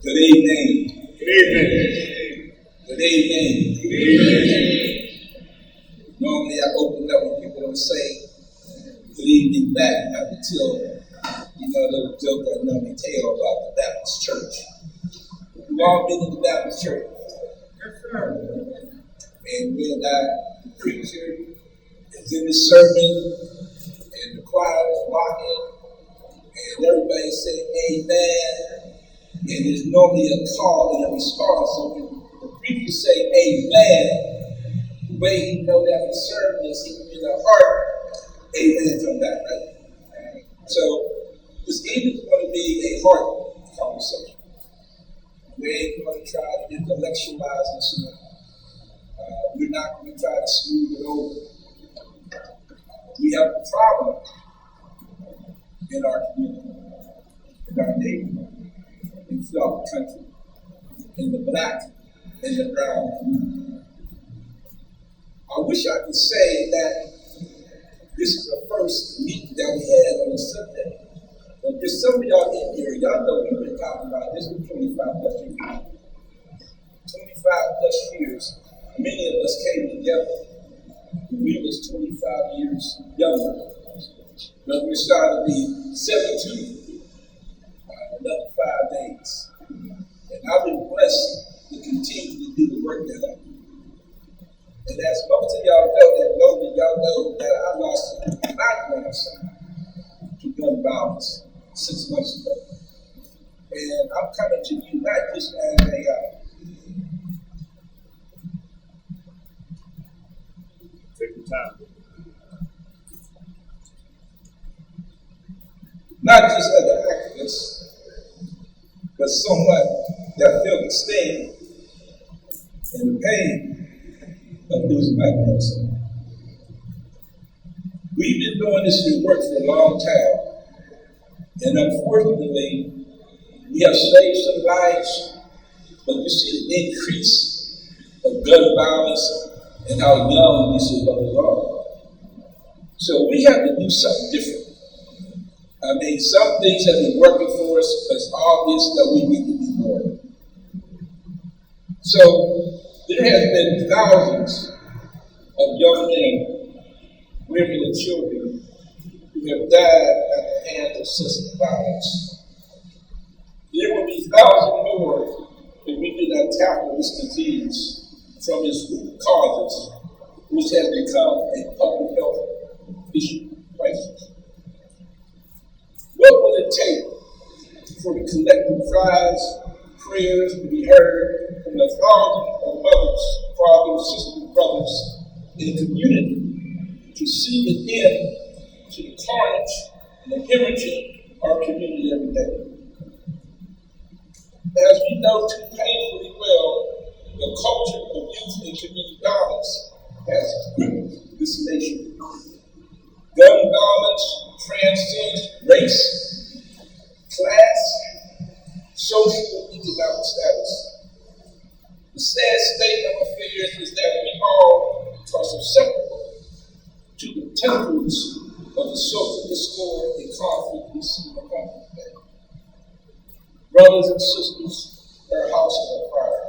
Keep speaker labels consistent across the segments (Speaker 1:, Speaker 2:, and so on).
Speaker 1: Good evening. Good evening. Good evening. Good evening. Normally I open up when people don't say good evening back. I have to tell, a little joke I normally tell about the Baptist church. We've all been in the Baptist church. Yes, sir. And when the preacher is in the sermon and the choir is rocking and everybody saying amen, and there's normally a call and a response. So when the preacher say amen, the way he know that the sermon is in the heart, amen from that, right? So this evening is going to be a heart conversation. We ain't going to try to intellectualize this one. We're not going to try to smooth it over. We have a problem in our community, in our neighborhood, throughout the country, in the black and the brown community. I wish I could say that this is the first meeting that we had on a Sunday. But there's some of y'all in here, y'all know we've been talking about this for 25 plus years. 25 plus years, many of us came together when we was 25 years younger. But we're starting to be 72. Another 5 days. And I've been blessed to continue to do the work that I do. And as most of y'all know that I lost my grandson to gun violence 6 months ago. And I'm coming to you not just as take your time. Not just as an activist, but someone that felt the sting and the pain of losing my grandson. We've been doing this work for a long time, and unfortunately, we have saved some lives, but you see the increase of gun violence and how young these brothers are. So we have to do something different. Some things have been working for us, but it's obvious that we need to do more. So there has been thousands of young men, women, and children who have died at the hands of systemic violence. There will be thousands more if we do not tackle this disease from its root causes, which has become a public health issue crisis. What will it take for the collective cries, prayers to be heard from the thousands of mothers, fathers, sisters, brothers in the community to see an end to the carnage and the hemorrhaging our community every day? As we know too painfully well, the culture of youth and community violence has gripped this nation. Gun violence transcends race, class, social, and economic status. The sad state of affairs is that we all are susceptible to the tentacles of the social discord and conflict we see in the country today. Brothers and sisters, our house is on fire.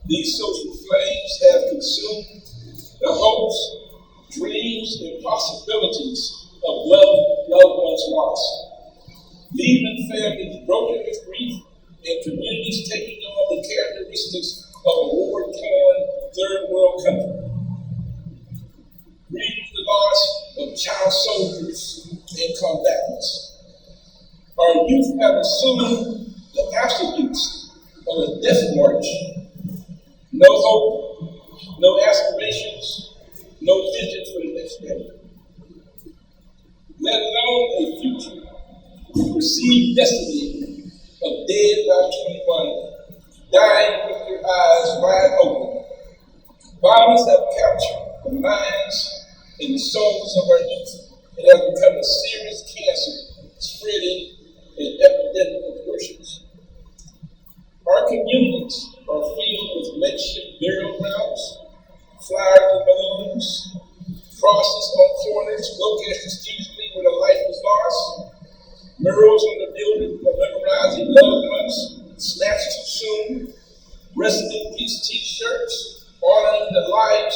Speaker 1: These social flames have consumed the hopes, dreams, and possibilities of loved ones lost, leaving families broken with grief and communities taking on the characteristics of a war-torn third world country. Grieving the loss of child soldiers and combatants. Our youth have assumed the attributes of a death march. No hope, no aspirations, no vision for the next day. Let alone a future perceived destiny of dead by 21, dying with their eyes wide open. Violence have captured the minds and the souls of our youth and have become a serious cancer spreading in epidemic proportions. Our communities are filled with makeshift burial grounds, flyers and balloons, crosses on corners located strategically where the life was lost, murals on the building memorizing loved ones, snatched Rest in Peace t-shirts honoring the lives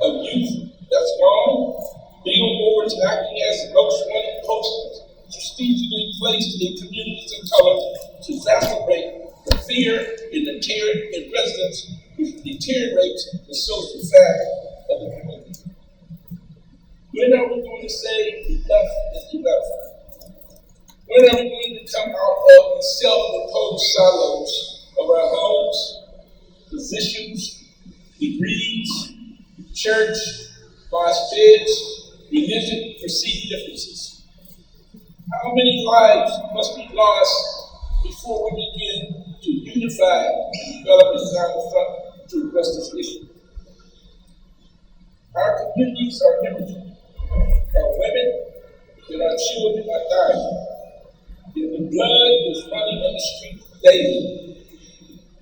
Speaker 1: of youth that's gone, billboards acting as most-wanted posters strategically placed in communities of color to exacerbate the fear and the terror in residents, which deteriorates the social fabric of the community. When are we going to say enough is enough? When are we going to come out of the self-imposed silos of our homes, positions, degrees, church, vice bids, religion, perceived differences? How many lives must be lost before we begin to unify and develop a common front to address this issue? Our communities are hemorrhaging. Our women and our children are dying. And the blood is running in the streets daily.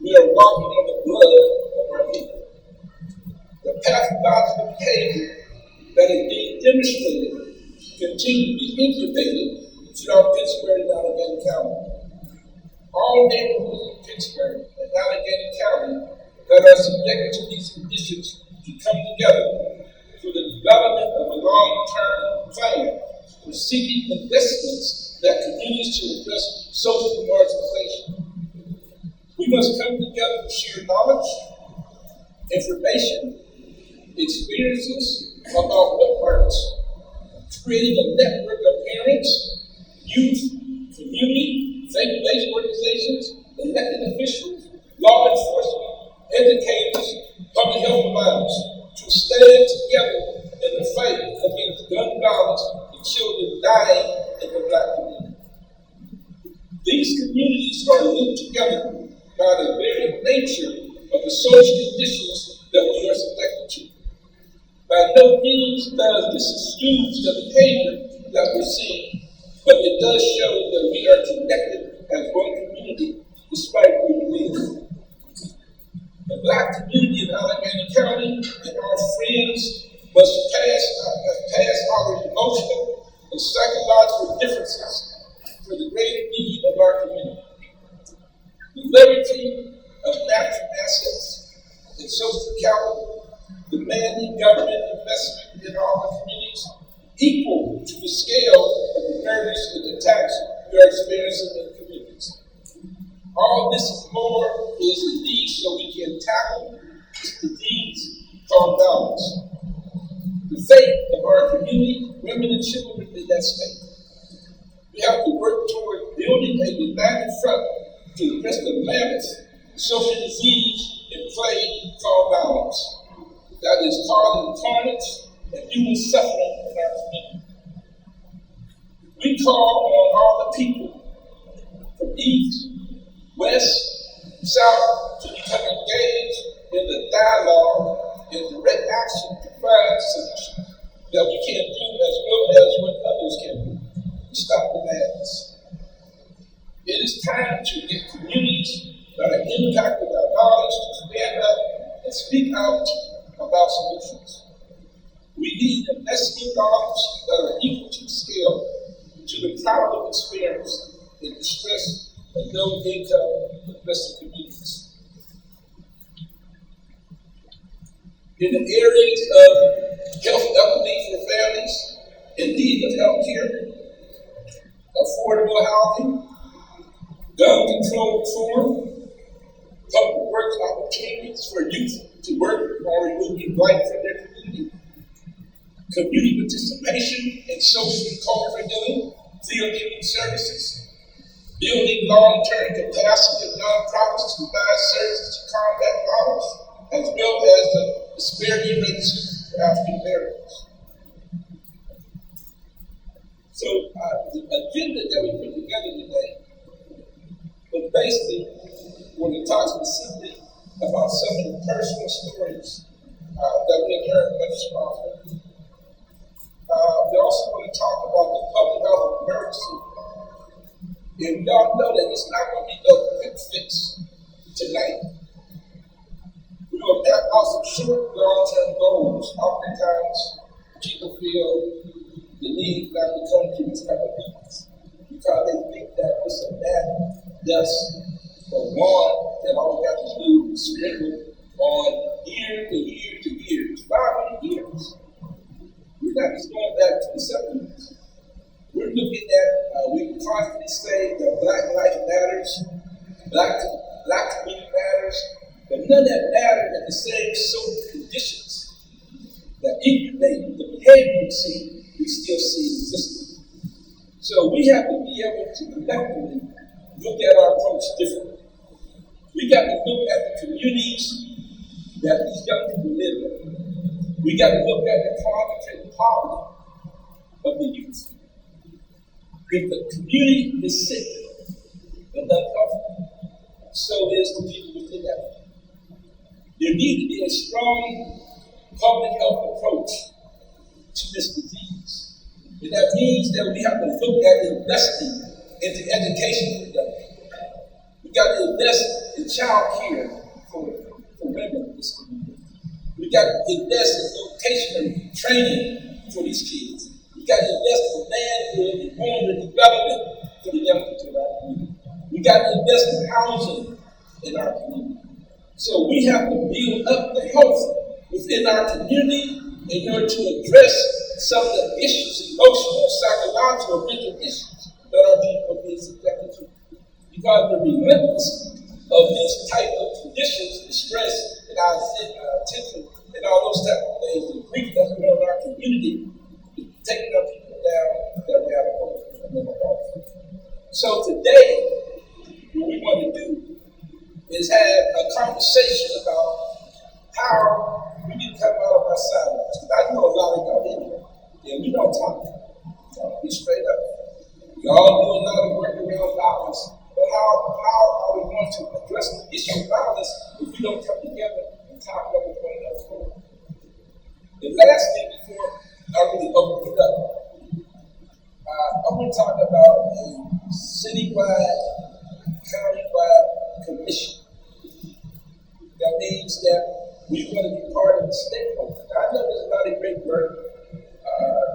Speaker 1: We are walking on the blood of our people. The pathological behavior that is being demonstrated continue to be incubated throughout Pittsburgh and Allegheny County. All neighborhoods in Pittsburgh and Allegheny County that are subjected to these conditions to come together for the development of a long-term plan for seeking investments that can use to address social marginalization. We must come together to share knowledge, information, experiences about what works, creating a network of parents, youth, community, faith-based organizations, elected officials, law enforcement, educators, public health providers to stand together in the fight against gun violence and children dying in the Black community. These communities are linked together by the very nature of the social conditions that we are subjected to. By no means does this excuse the behavior that we're seeing, but it does show that we are connected as one community despite where we live. The Black community in Allegheny County and our friends must pass our emotional and psychological differences for the greater need of our community. The leveraging of natural assets and social capital, demanding government investment in our communities equal to the scale of the murders and attacks we are experiencing in the communities. All this and more is the need so we can tackle this disease called violence. The fate of our community, women and children in that state. We have to work toward building a united front to address the mammoth social disease and plague called violence that is causing carnage and human suffering in our community. We call on all the people from east, west, south to become engaged in the dialogue and direct action to find solutions that we can do as well as what others can do to stop the madness. It is time to get communities that are impacted by violence to stand up and speak out about solutions. We need investment dollars that are equal to scale to the problem experienced in distress and low-income domestic communities. In the areas of health equity for families in need of health care, affordable housing, gun control reform, public works opportunities for youth to work while removing blight from their community, community participation in social and cultural healing, field giving services, building long-term capacity of nonprofits to provide services to combat violence, as well as the disparity rates for African Americans. So the agenda that we put together today was basically want to talk specifically about some of the personal stories that we have heard much often. We also want to talk about the public health emergency. And we all know that it's not going to be no quick fix tonight. We will map out some short, long-term goals. Oftentimes, people feel the need not to come to these type of meetings because they think that it's a matter just but one that all we got to do is sprinkle on year to year to year. It's 500 years. We're not just going back to the 70s. We're looking at, we constantly say that Black life matters, Black community matters, but none of that matters at the same social conditions that incubate the behavior we still see in existence. So we have to be able to collectively look at our approach differently. We got to look at the communities that these young people live in. We got to look at the concentrated poverty of the youth. If the community is sick and unhealthy, so is the people within that. There needs to be a strong public health approach to this disease. And that means that we have to look at investing into education for young people. We got to invest in child care for women in this community. We got to invest in vocational training for these kids. We got to invest in manhood and womanhood development for the young people in our community. We got to invest in housing in our community. So we have to build up the health within our community in order to address some of the issues, emotional, psychological, mental issues that our people are being subjected to. Because the relentless of these type of conditions, the stress and our attention and all those type of things, the grief that's going on in our community, is taking our people down that rabbit hole of mental health. So today, what we want to do is have a conversation about how we can come out of our silence. I know a lot of y'all in here, and we don't talk. I'll be straight up. We all do a lot of work around violence, but how are we going to address the issue of violence if we don't come together and talk about what's going on? The last thing before I really open it up, I want to talk about a citywide, countywide commission. That means that we want to be part of the stakeholders. I know there's a lot of great work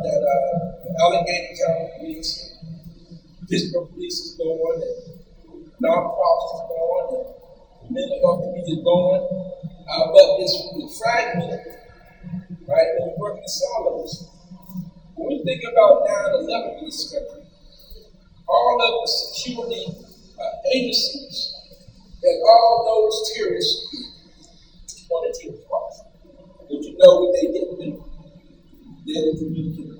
Speaker 1: that Allegheny County Police, Pittsburgh Police is going, and nonprofits is going, and mental health community is going, but it's fragmented, right? And we work in silos. When we think about 9/11 in this country, all of the security agencies and all those terrorists wanted to take part. But you know what they didn't do? They didn't communicate.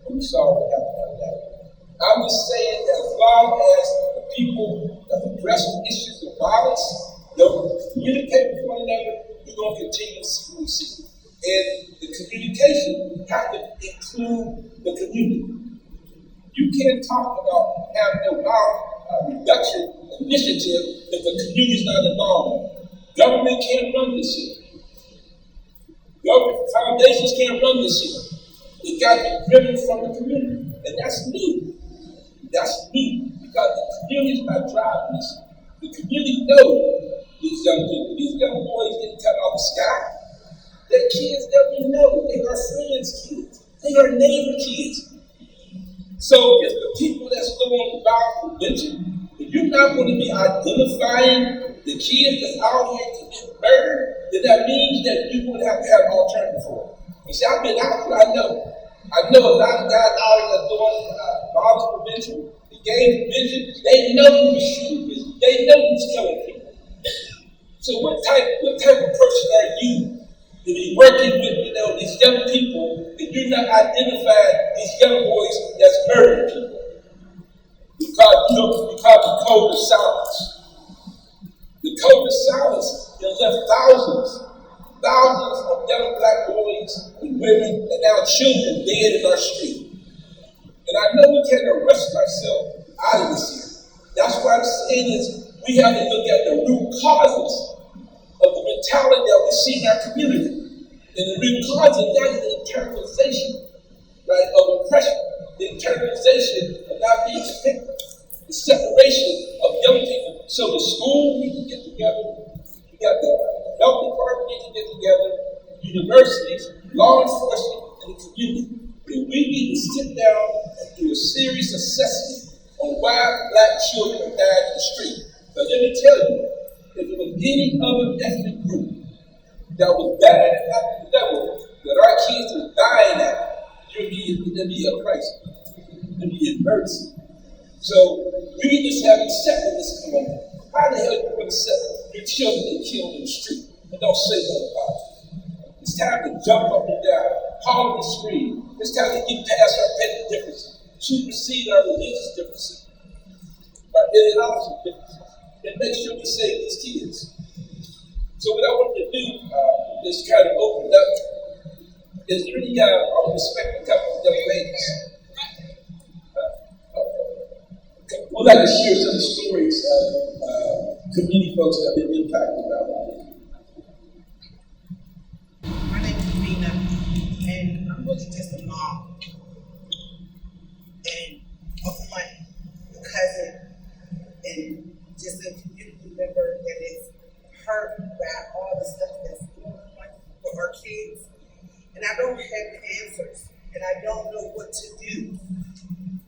Speaker 1: And we saw what happened out there. I'm just saying that as long as the people that address the issues of violence don't communicate with one another, we're going to continue to see what we see. And the communication has to include the community. You can't talk about having a violence reduction initiative if the community is not involved. Government can't run this shit. Government foundations can't run this shit. It got to be driven from the community. And that's new. That's new. Because the community is not driving this. The community knows these young people. These young boys didn't come out of the sky. They're kids that we know. They are friends' kids. They are neighbor kids. So if the people that's doing violent prevention, if you're not going to be identifying the kids that's out here to get murdered, then that means that you would have to have an alternative for it. You see, I've been out here, I know a lot of guys out here that are doing violence prevention, the gang prevention, they know who's shooting this, they know who's killing people. So what type of person are you to be working with, these young people, and you're not identifying these young boys that's murdering people? Because the code of silence. The code of silence has left thousands of young black boys and women and now children dead in our street. And I know we can't arrest ourselves out of this here. That's why I'm saying is we have to look at the root causes of the mentality that we see in our community. And the root cause of that is the internalization, right, of oppression, the internalization of not being respected, the separation of young people. So the school needs to get together, you got the health department needs to get together, universities, law enforcement, and the community. And we need to sit down and do a serious assessment on why black children are dying in the street. But let me tell you, if it was any other ethnic group that was bad at that level that our kids are dying at, there'd be a crisis. There'd be emergency. So we just have accepted this moment. How the hell you going to accept your children get killed in the street and don't say nothing about it? It's time to jump up and down, holler and scream. It's time to get past our petty differences, supersede our religious differences, our ideological differences, and make sure we save these kids. So what I want to do is try to open it up. Is really, I respect a couple of young ladies. We'd like to share some stories of community folks that have been impacted by it.
Speaker 2: My name is Nina, and I'm really just a mom and a friend, a cousin, and just a community member that is hurt by all the stuff that's going on for our kids. And I don't have answers, and I don't know what to do.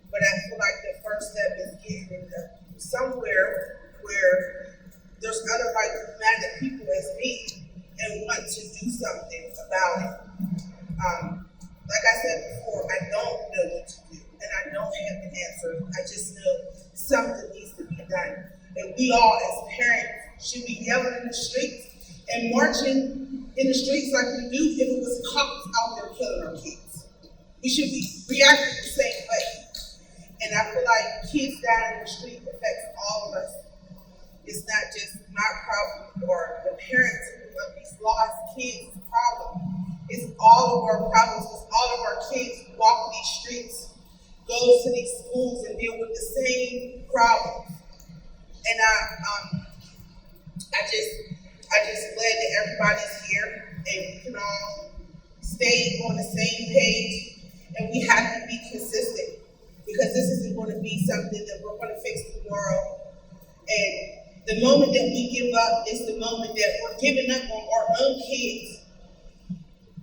Speaker 2: But I feel like the first step is getting somewhere where there's other like-minded people as me and want to do something about it. Like I said before, I don't know what to do, and I don't have the answer. I just know something needs to be done. And we all, as parents, should be yelling in the streets and marching in the streets like we do if it was cops out there killing our kids. We should be reacting the same way. And I feel like kids dying in the street affects all of us. It's not just my problem or the parents of these lost kids' problem. It's all of our problems because all of our kids walk these streets, go to these schools and deal with the same problems. And I just glad that everybody's here and we can all stay on the same page, and we have to be consistent because this isn't going to be something that we're going to fix tomorrow. And the moment that we give up is the moment that we're giving up on our own kids.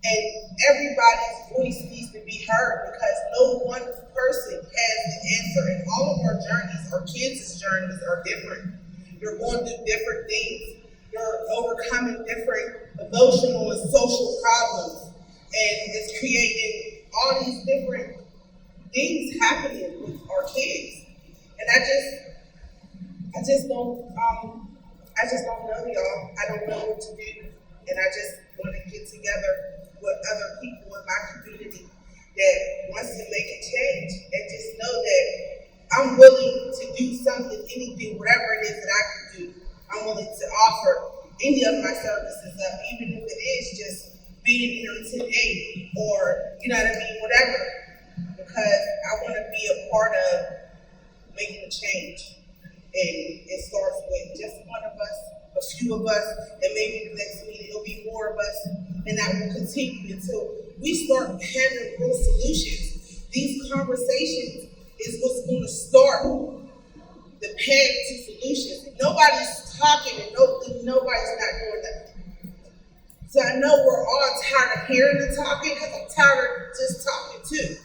Speaker 2: And everybody's voice needs to be heard because no one person has the answer. And all of our journeys, our kids' journeys are different. You're going through different things. You're overcoming different emotional and social problems. And it's creating all these different things happening with our kids. And I just don't know, y'all. I don't know what to do. And I just want to get together with other people in my community that wants to make a change and just know that I'm willing to do something, anything, whatever it is that I can do. I'm willing to offer any of my services up, even if it is just being here today or, you know what I mean, whatever. Because I want to be a part of making a change. And it starts with just one of us, a few of us, and maybe the next meeting it'll be more of us, and that will continue until we start having real solutions. These conversations is what's going to start the path to solutions. Nobody's talking and nobody's not doing that. So I know we're all tired of hearing the talking because I'm tired of just talking too.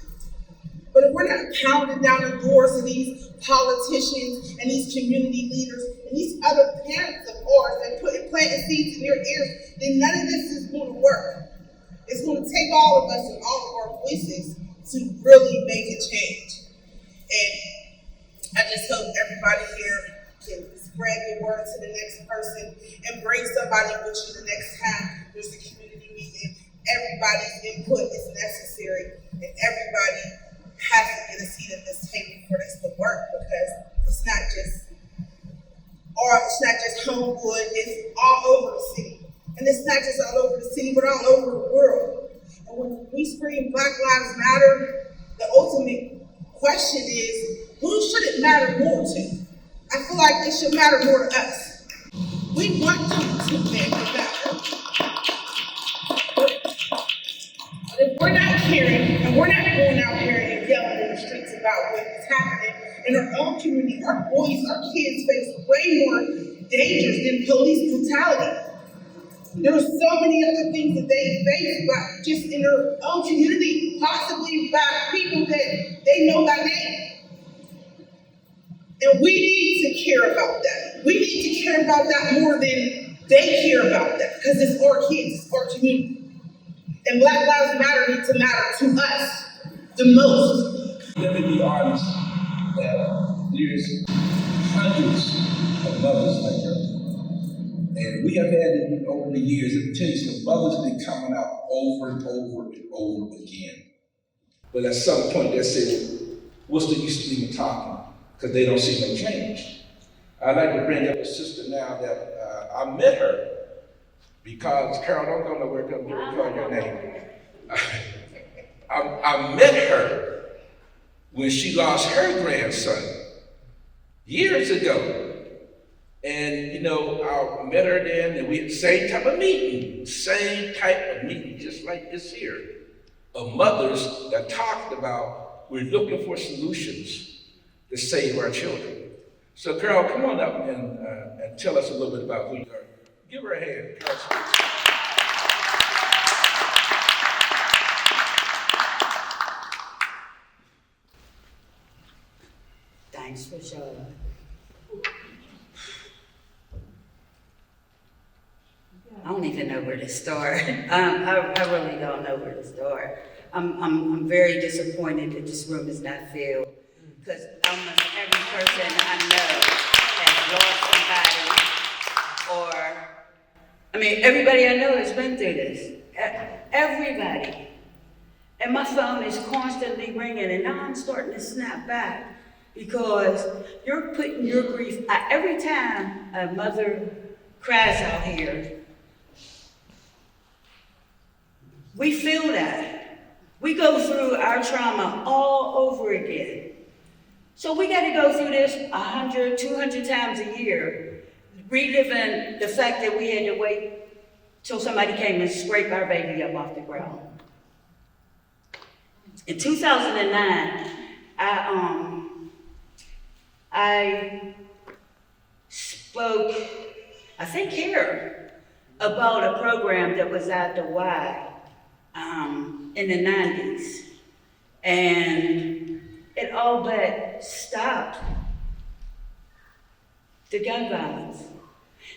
Speaker 2: But if we're not pounding down the doors of these politicians and these community leaders and these other parents of ours and planting seeds in their ears, then none of this is going to work. It's going to take all of us and all of our voices to really make a change. And I just hope everybody here can spread the word to the next person and bring somebody with you the next time there's a community meeting. Everybody's input is necessary, and everybody has to get a seat at this table for this to work, because it's not just Homewood, it's all over the city. And it's not just all over the city, but all over the world. And when we scream Black Lives Matter, the ultimate question is, who should it matter more to? I feel like it should matter more to us. We want to make it matter. But if we're not caring, and we're not going out here and yelling in the streets about what's happening in our own community, our boys, our kids face way more dangers than police brutality. There are so many other things that they face by just in their own community, possibly by people that they know by name. And we need to care about that. We need to care about that more than they care about that, because it's our kids, it's our community. And Black Lives Matter need to matter to us the most.
Speaker 1: Let me be honest that there's hundreds of mothers like her. And we have had it over the years. It takes the mothers have been coming out over and over and over again. But at some point they say, what's the use of even talking? Because they don't see no change. I'd like to bring up a sister now that I met her because, Carol, don't go nowhere, don't call your name. I met her when she lost her grandson years ago. And, you know, I met her then, and we had the same type of meeting, just like this here, of mothers that talked about we're looking for solutions to save our children. So, Carol, come on up and tell us a little bit about who you are. Give her a hand, Carol.
Speaker 3: Thanks for showing. I don't even know where to start. I really don't know where to start. I'm very disappointed that this room is not filled, because almost every person I know has lost somebody, everybody I know has been through this. Everybody. And my phone is constantly ringing, and now I'm starting to snap back, because you're putting your grief out. Every time a mother cries out here, we feel that. We go through our trauma all over again. So we got to go through this 100, 200 times a year, reliving the fact that we had to wait till somebody came and scraped our baby up off the ground. In 2009, I spoke, I think here, about a program that was at the Y in the 90s. And it all but stopped the gun violence.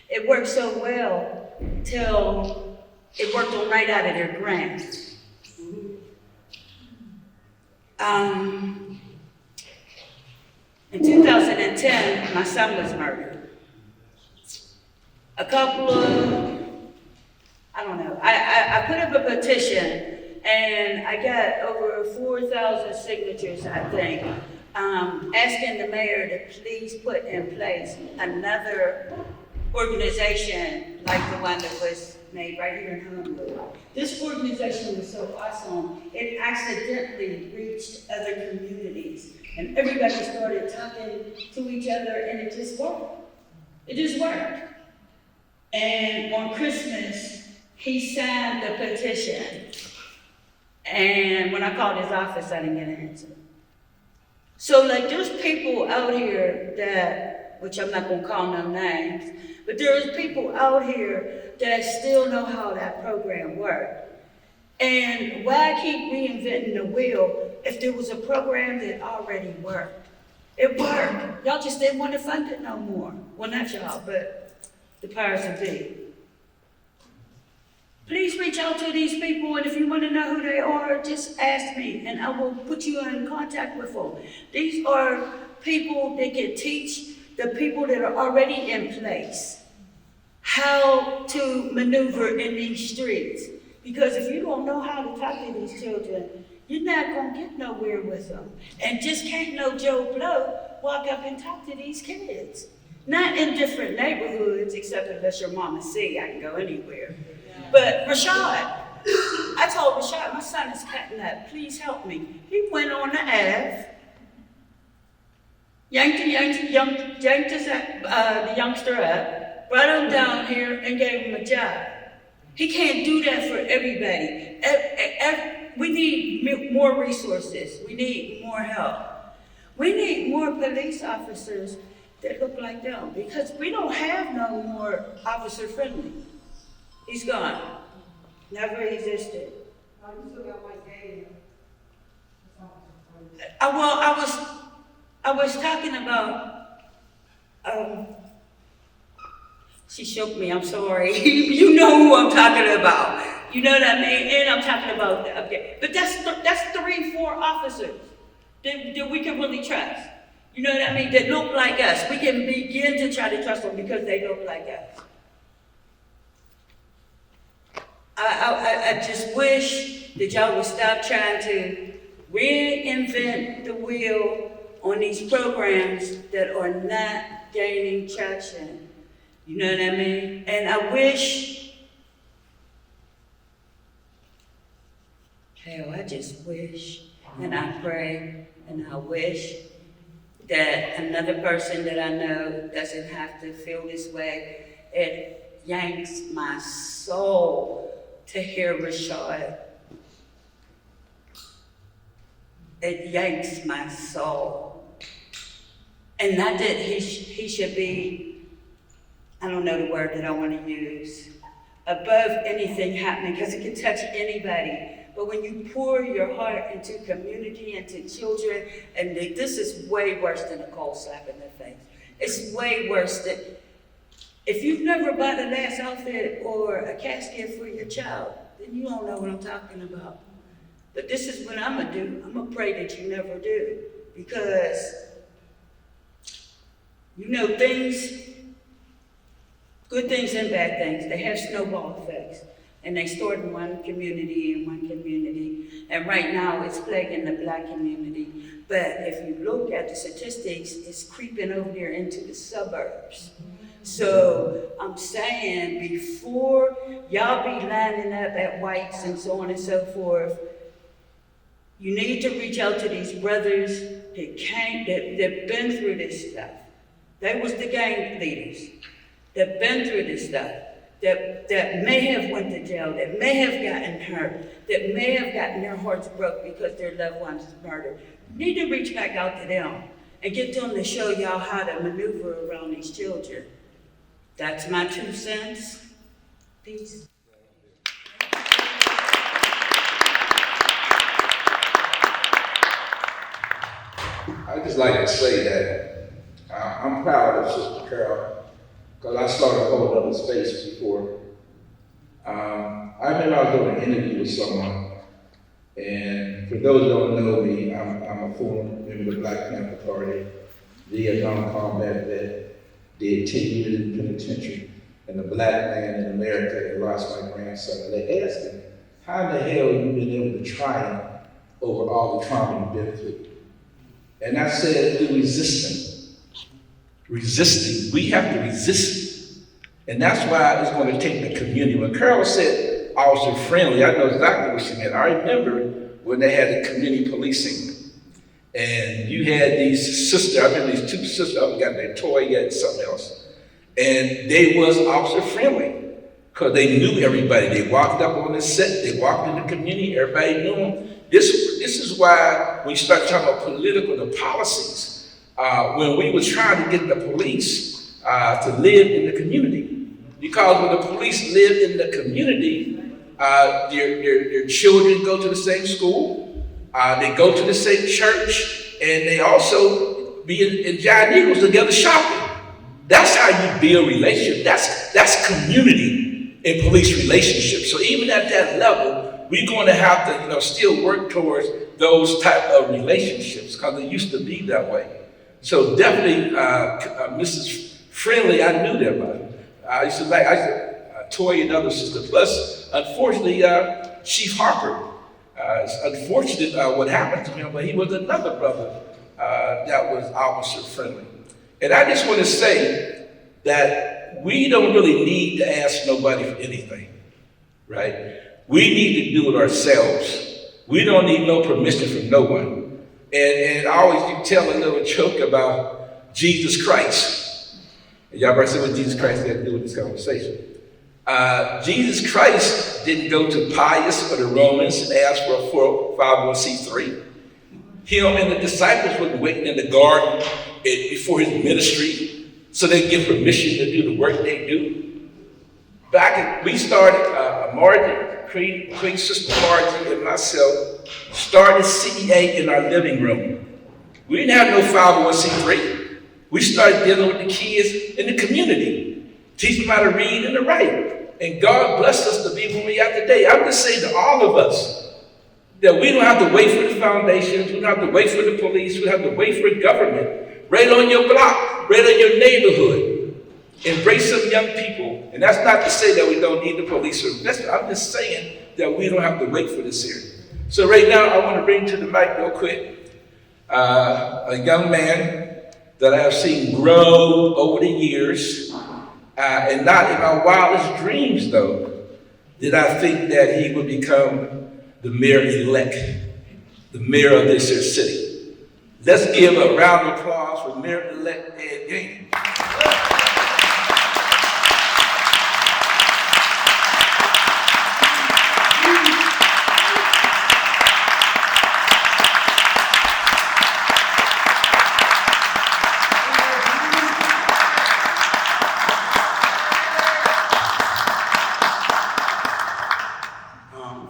Speaker 3: It worked so well till it worked them right out of their grant. In 2010, my son was murdered. A couple of, I put up a petition, and I got over 4,000 signatures, I think, asking the mayor to please put in place another organization like the one that was made right here in Homewood. This organization was so awesome, it accidentally reached other communities, and everybody started talking to each other, and it just worked. It just worked. And on Christmas, he signed the petition. And when I called his office, I didn't get an answer. So, like, there's people out here that, which I'm not gonna call no names, but there's people out here that still know how that program worked. And why keep reinventing the wheel if there was a program that already worked? It worked. Y'all just didn't want to fund it no more. Well, not y'all, but the powers that be. Please reach out to these people, and if you want to know who they are, just ask me, and I will put you in contact with them. These are people that can teach the people that are already in place how to maneuver in these streets. Because if you don't know how to talk to these children, you're not going to get nowhere with them. And just can't no Joe Blow walk up and talk to these kids. Not in different neighborhoods, except unless your mama see, I can go anywhere. But Rashad, I told Rashad, my son is cutting up, please help me. He went on the Ave, yanked the youngster up, brought him down here and gave him a job. He can't do that for everybody. We need more resources. We need more help. We need more police officers that look like them, because we don't have no more Officer Friendly. He's gone. Never existed. I was talking about She shook me, I'm sorry. You know who I'm talking about. You know what I mean? And I'm talking about, okay. But that's 3, 4 officers that we can really trust. You know what I mean? That look like us. We can begin to try to trust them because they look like us. I just wish that y'all would stop trying to reinvent the wheel on these programs that are not gaining traction. You know what I mean? And I wish, I just wish, and I pray, and I wish that another person that I know doesn't have to feel this way. It yanks my soul to hear Rashad. It yanks my soul. And not that he should be, I don't know the word that I want to use, above anything happening, because it can touch anybody. But when you pour your heart into community, into children, and this is way worse than a cold slap in the face. It's way worse than, if you've never bought a last outfit or a casket for your child, then you don't know what I'm talking about. But this is what I'm gonna do. I'm gonna pray that you never do. Because, you know, things, good things and bad things, they have snowball effects. And they start in one community, and right now it's plaguing the Black community. But if you look at the statistics, it's creeping over there into the suburbs. So I'm saying, before y'all be lining up at White's and so on and so forth, you need to reach out to these brothers that been through this stuff. They was the gang leaders that been through this stuff. That may have went to jail, that may have gotten hurt, that may have gotten their hearts broke because their loved ones was murdered. You need to reach back out to them and get them to show y'all how to maneuver around these children. That's my 2 cents. Peace.
Speaker 1: I'd just like to say that I'm proud of Sister Carol, because I started a whole other space before. I remember I was doing an interview with someone, and for those who don't know me, I'm a former member of the Black Panther Party, Vietnam combat vet, did 10 years in the penitentiary, and a Black man in America and lost my grandson. And they asked me, how in the hell have you been able to triumph over all the trauma you've been through? And I said, through resisting. We have to resist. And that's why it's going to take the community. When Carol said officer friendly, I know exactly what she meant. I remember when they had the community policing. And you had these sisters, I remember these 2 sisters, I forgot their Toya and something else. And they was officer friendly, because they knew everybody. They walked up on the set, they walked in the community, everybody knew them. This is why when you start talking about the policies, when we were trying to get the police to live in the community. Because when the police live in the community, their children go to the same school, they go to the same church, and they also be in Giant Eagles together shopping. That's how you build relationships. That's community in police relationships. So even at that level, we're going to have to, still work towards those type of relationships, because it used to be that way. So definitely, Mrs. Friendly, I knew that about her. I used to Toy and other sister. Plus, unfortunately, Chief Harper. It's unfortunate what happened to him, but he was another brother that was officer friendly. And I just want to say that we don't really need to ask nobody for anything, right? We need to do it ourselves. We don't need no permission from no one. And I always keep telling a little joke about Jesus Christ. And y'all better see what Jesus Christ had to do with this conversation. Jesus Christ didn't go to Pius or the Romans and ask for a 501c3. Him and the disciples were waiting in the garden before his ministry so they get permission to do the work they do. We started, Queen Sister Margie and myself started CEA in our living room. We didn't have no 501c3. We started dealing with the kids in the community. Teach them how to read and to write. And God blessed us to be who we are today. I'm just saying to all of us that we don't have to wait for the foundations. We don't have to wait for the police. We don't have to wait for the government. Right on your block, right on your neighborhood. Embrace some young people. And that's not to say that we don't need the police or investment. I'm just saying that we don't have to wait for this here. So right now, I want to bring to the mic real quick a young man that I have seen grow over the years. And not in my wildest dreams, though, did I think that he would become the mayor-elect, the mayor of this here city. Let's give a round of applause for Mayor-elect Ed Gaines.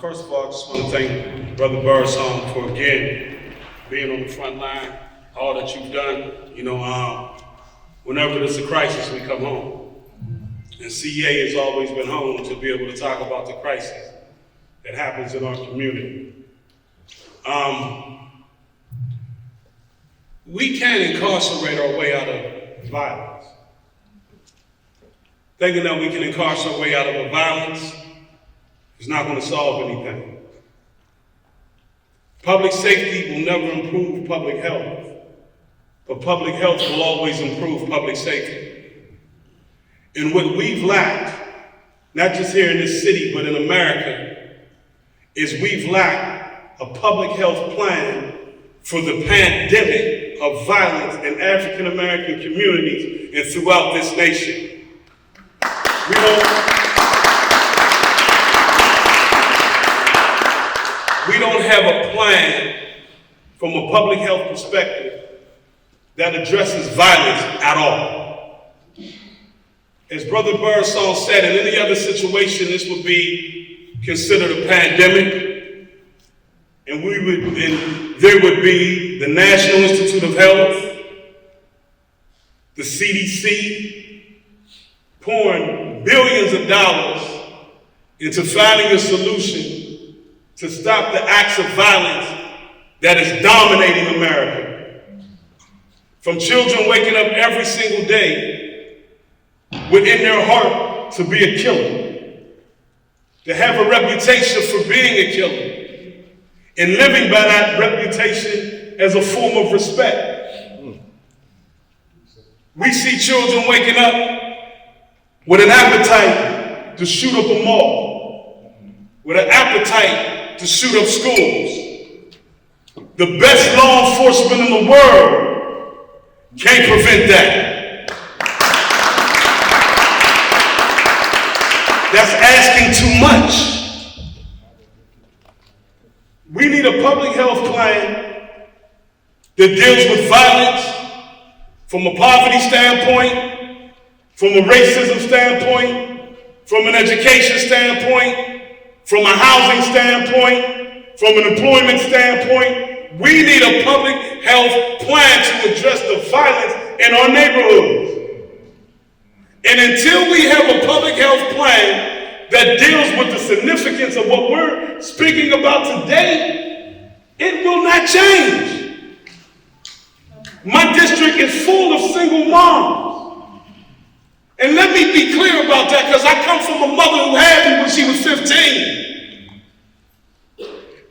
Speaker 4: First of all, I just want to thank Brother Burrison for again being on the front line, all that you've done. You know, whenever there's a crisis, we come home. And CEA has always been home to be able to talk about the crisis that happens in our community. We can't incarcerate our way out of violence. Thinking that we can incarcerate our way out of a violence is not going to solve anything. Public safety will never improve public health, but public health will always improve public safety. And what we've lacked, not just here in this city, but in America, is we've lacked a public health plan for the pandemic of violence in African American communities and throughout this nation. We don't have a plan from a public health perspective that addresses violence at all. As Brother Burrison said, in any other situation, this would be considered a pandemic, and there would be the National Institute of Health, the CDC, pouring billions of dollars into finding a solution to stop the acts of violence that is dominating America. From children waking up every single day within their heart to be a killer, to have a reputation for being a killer, and living by that reputation as a form of respect. We see children waking up with an appetite to shoot up a mall, with an appetite to shoot up schools. The best law enforcement in the world can't prevent that. That's asking too much. We need a public health plan that deals with violence from a poverty standpoint, from a racism standpoint, from an education standpoint, from a housing standpoint, from an employment standpoint. We need a public health plan to address the violence in our neighborhoods. And until we have a public health plan that deals with the significance of what we're speaking about today, it will not change. My district is full of single moms. And let me be clear about that, because I come from a mother who had me when she was 15.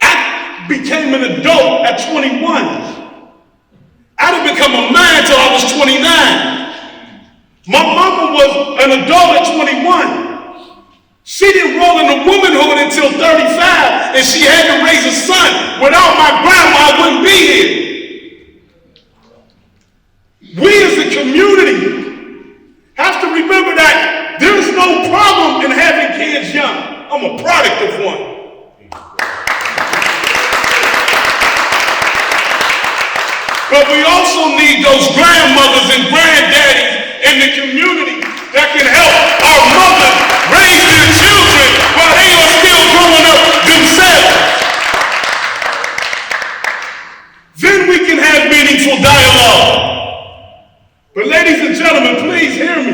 Speaker 4: I became an adult at 21. I didn't become a man until I was 29. My mama was an adult at 21. She didn't roll into womanhood until 35, and she had to raise a son. Without my grandma, I wouldn't be here. We as a community have to remember that there's no problem in having kids young. I'm a product of one. But we also need those grandmothers and granddaddies in the community that can help our mothers raise their children while they are still growing up themselves. Then we can have meaningful dialogue. But ladies and gentlemen, please hear me.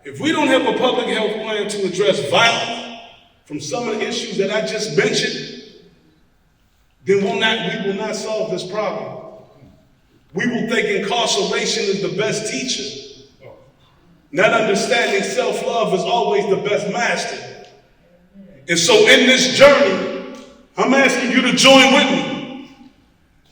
Speaker 4: If we don't have a public health plan to address violence from some of the issues that I just mentioned, then we will not solve this problem. We will think incarceration is the best teacher, not understanding self-love is always the best master. And so in this journey, I'm asking you to join with me.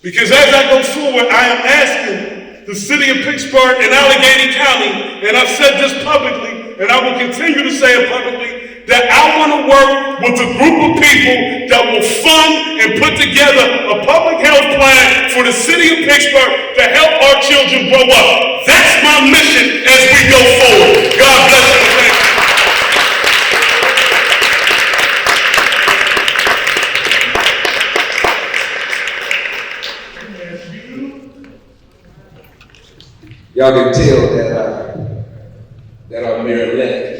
Speaker 4: Because as I go forward, I am asking the city of Pittsburgh and Allegheny County, and I've said this publicly, and I will continue to say it publicly, that I want to work with a group of people that will fund and put together a public health plan for the city of Pittsburgh to help our children grow up. That's my mission as we go forward. God bless you. Thank you.
Speaker 1: Y'all can tell that our mayor-elect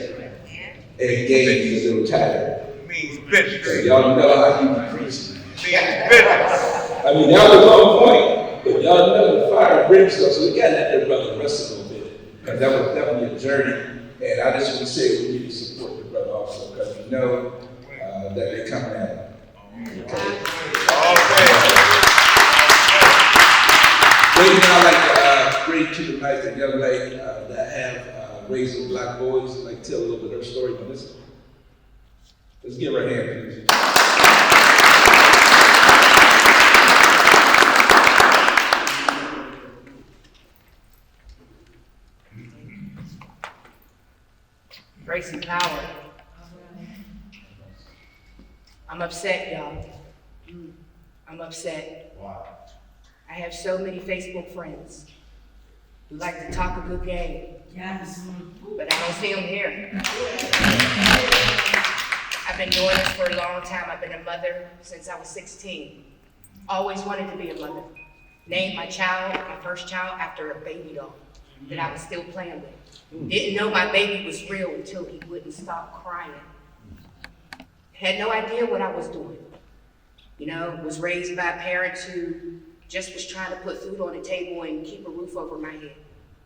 Speaker 1: engaged is a little tired.
Speaker 5: Means business.
Speaker 1: So y'all know how you be preaching.
Speaker 5: Means business.
Speaker 1: I mean, y'all was on point, but y'all know the fire brings stuff, so we gotta let that brother rest a little bit. Because that was definitely a journey, and I just want to say we need to support the brother also, because we know that they're coming at him. Ladies, I'd like to bring to the mic a young lady that have raised some black boys. I'd like to tell a little bit of her story, but let's give her a hand, please.
Speaker 6: Grace and power. I'm upset, y'all. I'm upset.
Speaker 5: Wow.
Speaker 6: I have so many Facebook friends who like to talk a good game.
Speaker 3: Yes.
Speaker 6: But I don't see them here. I've been doing this for a long time. I've been a mother since I was 16. Always wanted to be a mother. Named my first child, after a baby doll that I was still playing with. Didn't know my baby was real until he wouldn't stop crying. Had no idea what I was doing. You know, was raised by parents who just was trying to put food on the table and keep a roof over my head.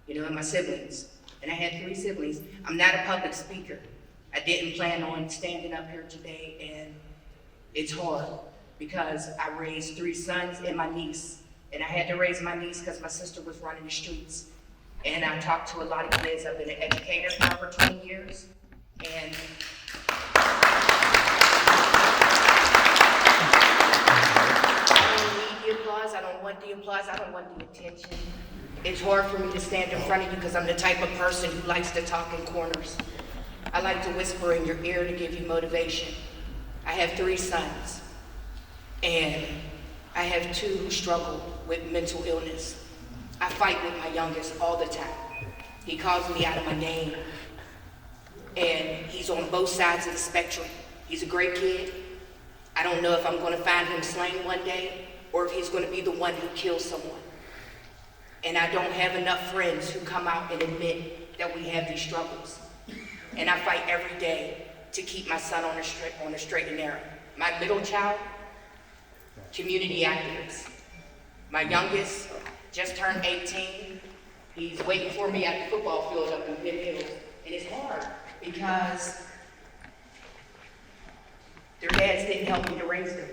Speaker 6: You know, and my siblings. And I had 3 siblings. I'm not a public speaker. I didn't plan on standing up here today, and it's hard because I raised 3 sons and my niece. And I had to raise my niece because my sister was running the streets. And I talked to a lot of kids. I've been an educator for over 20 years. And I don't need the applause. I don't want the applause. I don't want the attention. It's hard for me to stand in front of you because I'm the type of person who likes to talk in corners. I like to whisper in your ear to give you motivation. I have 3 sons, and I have 2 who struggle with mental illness. I fight with my youngest all the time. He calls me out of my name, and he's on both sides of the spectrum. He's a great kid. I don't know if I'm going to find him slain one day, or if he's going to be the one who kills someone. And I don't have enough friends who come out and admit that we have these struggles. And I fight every day to keep my son on the straight and narrow. My middle child, community activist. My youngest just turned 18. He's waiting for me at the football field up in Pitt Hills. And it's hard because their dads didn't help me to raise them.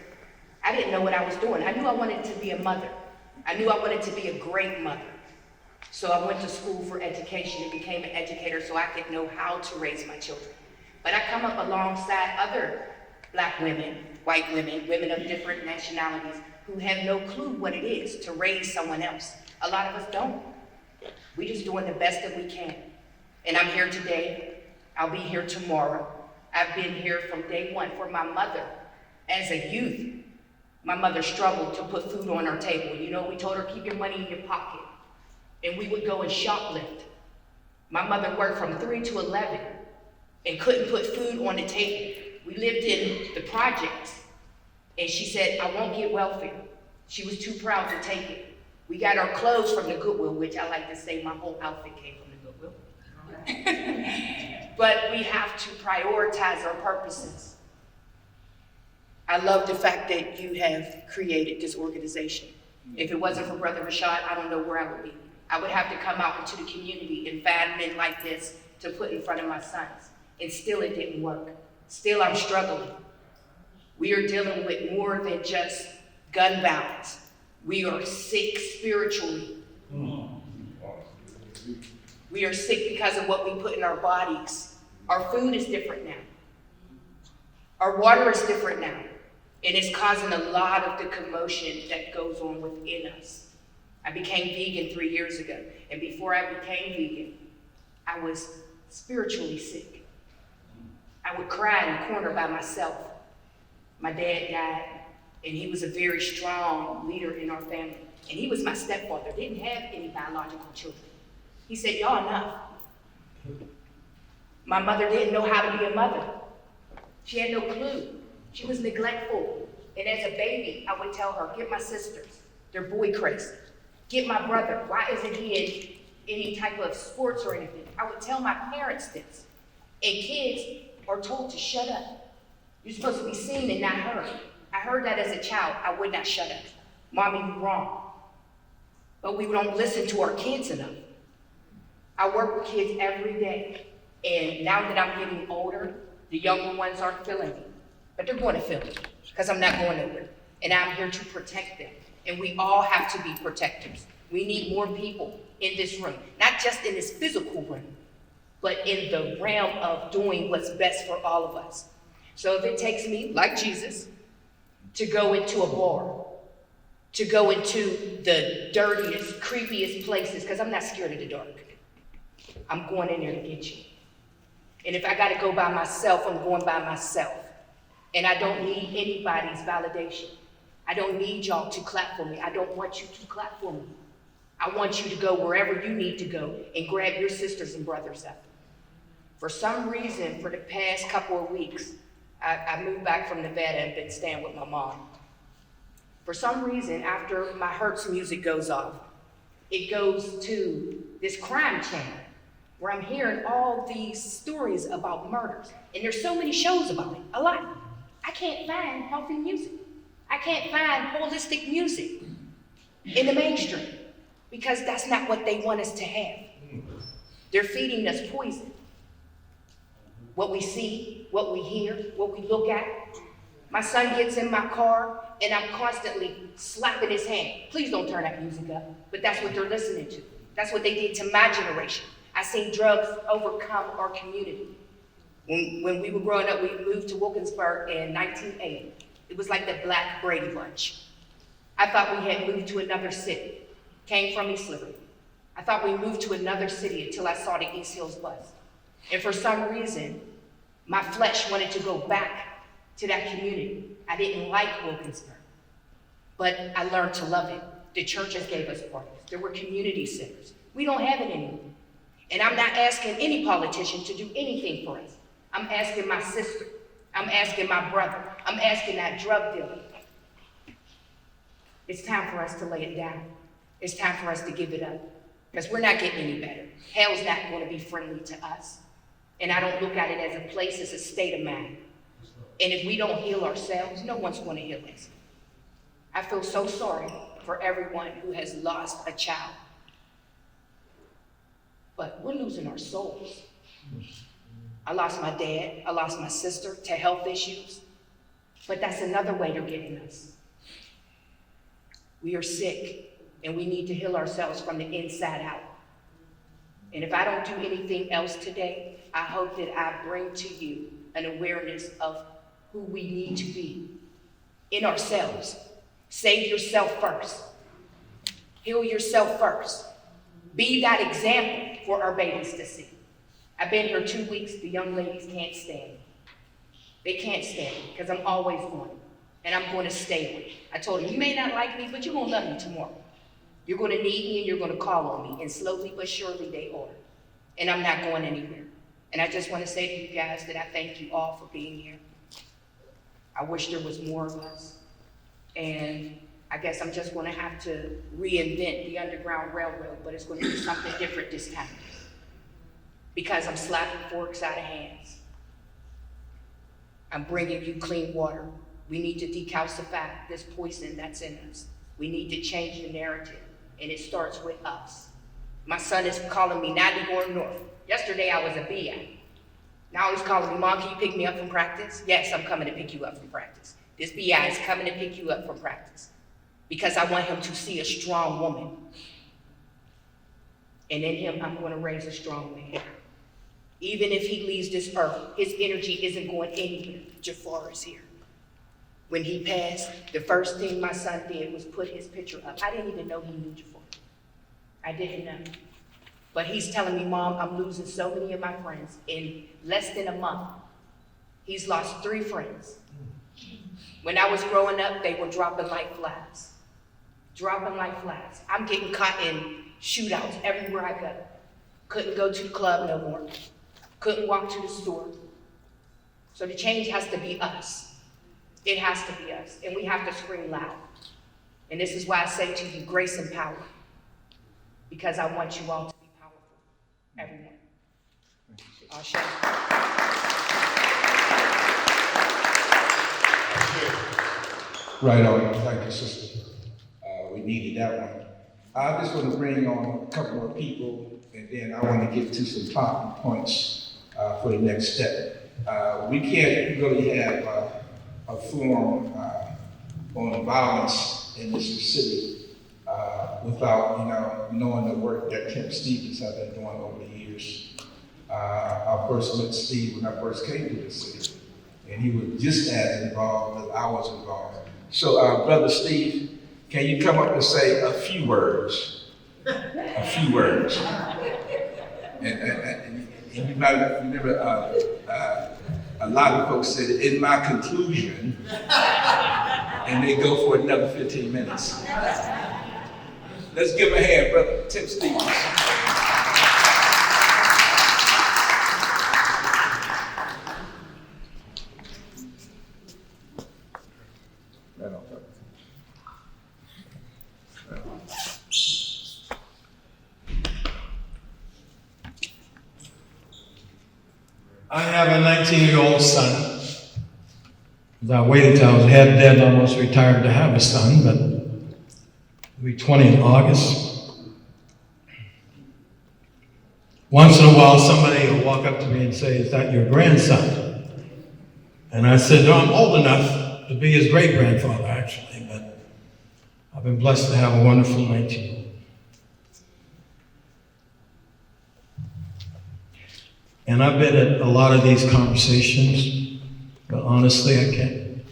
Speaker 6: I didn't know what I was doing. I knew I wanted to be a mother. I knew I wanted to be a great mother. So I went to school for education and became an educator so I could know how to raise my children. But I come up alongside other black women, white women, women of different nationalities who have no clue what it is to raise someone else. A lot of us don't. We're just doing the best that we can. And I'm here today. I'll be here tomorrow. I've been here from day one for my mother. As a youth, my mother struggled to put food on our table. You know, we told her, keep your money in your pocket. And we would go and shoplift. My mother worked from 3 to 11 and couldn't put food on the table. We lived in the projects. And she said, I won't get welfare. She was too proud to take it. We got our clothes from the Goodwill, which I like to say my whole outfit came from the Goodwill. But we have to prioritize our purposes. I love the fact that you have created this organization. If it wasn't for Brother Rashad, I don't know where I would be. I would have to come out into the community and find men like this to put in front of my sons. And still it didn't work. Still I'm struggling. We are dealing with more than just gun violence. We are sick spiritually. We are sick because of what we put in our bodies. Our food is different now. Our water is different now. And it's causing a lot of the commotion that goes on within us. I became vegan 3 years ago. And before I became vegan, I was spiritually sick. I would cry in the corner by myself. My dad died, and he was a very strong leader in our family. And he was my stepfather, didn't have any biological children. He said, y'all enough. My mother didn't know how to be a mother. She had no clue. She was neglectful. And as a baby, I would tell her, get my sisters, they're boy crazy. Get my brother, why isn't he in any type of sports or anything? I would tell my parents this. And kids are told to shut up. You're supposed to be seen and not heard. I heard that as a child. I would not shut up. Mommy, you're wrong. But we don't listen to our kids enough. I work with kids every day. And now that I'm getting older, the younger ones aren't feeling me. But they're going to feel me because I'm not going nowhere. And I'm here to protect them. And we all have to be protectors. We need more people in this room, not just in this physical room, but in the realm of doing what's best for all of us. So if it takes me, like Jesus, to go into a bar, to go into the dirtiest, creepiest places, because I'm not scared of the dark. I'm going in there to get you. And if I got to go by myself, I'm going by myself. And I don't need anybody's validation. I don't need y'all to clap for me. I don't want you to clap for me. I want you to go wherever you need to go and grab your sisters and brothers up. For some reason, for the past couple of weeks, I moved back from Nevada and been staying with my mom. For some reason, after my Hertz music goes off, it goes to this crime channel where I'm hearing all these stories about murders. And there's so many shows about it, a lot. I can't find healthy music. I can't find holistic music in the mainstream because that's not what they want us to have. They're feeding us poison. What we see, what we hear, what we look at. My son gets in my car and I'm constantly slapping his hand. Please don't turn that music up. But that's what they're listening to. That's what they did to my generation. I seen drugs overcome our community. When we were growing up, we moved to Wilkinsburg in 1980. It was like the Black Brady Bunch. I thought we had moved to another city. Came from East Liberty. I thought we moved to another city until I saw the East Hills bus. And for some reason, my flesh wanted to go back to that community. I didn't like Wilkinsburg, but I learned to love it. The churches gave us parties. There were community centers. We don't have it anymore. And I'm not asking any politician to do anything for us. I'm asking my sister. I'm asking my brother. I'm asking that drug dealer. It's time for us to lay it down. It's time for us to give it up. Because we're not getting any better. Hell's not going to be friendly to us. And I don't look at it as a place, it's a state of mind. And if we don't heal ourselves, no one's going to heal us. I feel so sorry for everyone who has lost a child. But we're losing our souls. I lost my dad, I lost my sister to health issues. But that's another way they're getting us. We are sick, and we need to heal ourselves from the inside out. And if I don't do anything else today, I hope that I bring to you an awareness of who we need to be in ourselves. Save yourself first. Heal yourself first. Be that example for our babies to see. I've been here 2 weeks. The young ladies can't stand me. They can't stand me because I'm always going. And I'm going to stay with you. I told them, you may not like me, but you're going to love me tomorrow. You're going to need me and you're going to call on me. And slowly but surely they are. And I'm not going anywhere. And I just want to say to you guys that I thank you all for being here. I wish there was more of us. And I guess I'm just going to have to reinvent the Underground Railroad, but it's going to be something different this time. Because I'm slapping forks out of hands. I'm bringing you clean water. We need to decalcify this poison that's in us. We need to change the narrative, and it starts with us. My son is calling me 90 going north. Yesterday I was a BA. Now he's calling me, Mom, can you pick me up from practice? Yes, I'm coming to pick you up from practice. This BI is coming to pick you up from practice because I want him to see a strong woman. And in him, I'm going to raise a strong man. Even if he leaves this earth, his energy isn't going anywhere. Jafar is here. When he passed, the first thing my son did was put his picture up. I didn't even know he knew Jafar. I didn't know. But he's telling me, Mom, I'm losing so many of my friends in less than a month. He's lost 3 friends. When I was growing up, they were dropping like flies. Dropping like flies. I'm getting caught in shootouts everywhere I go. Couldn't go to the club no more. Couldn't walk to the store. So the change has to be us. It has to be us. And we have to scream loud. And this is why I say to you, grace and power. Because I want you all to be powerful. Everyone. Ashe.
Speaker 1: Right on. Thank you, sister. We needed that one. I just want to bring on a couple more people, and then I want to get to some talking points for the next step. We can't really have a forum on violence in this city without, knowing the work that Tim Stevens has been doing over the years. I first met Steve when I first came to the city, and he was just as involved as I was involved. So, Brother Steve, can you come up and say a few words? A few words. And you might remember a lot of folks said, in my conclusion, and they go for another 15 minutes. Let's give a hand, Brother Tim Stevens.
Speaker 7: I have a 19-year-old son. I waited till I was half dead, almost retired to have a son, but he'll be 20 in August. Once in a while, somebody will walk up to me and say, "Is that your grandson?" And I said, "No, I'm old enough to be his great-grandfather, actually, but I've been blessed to have a wonderful 19-year-old. And I've been at a lot of these conversations, but honestly, I can't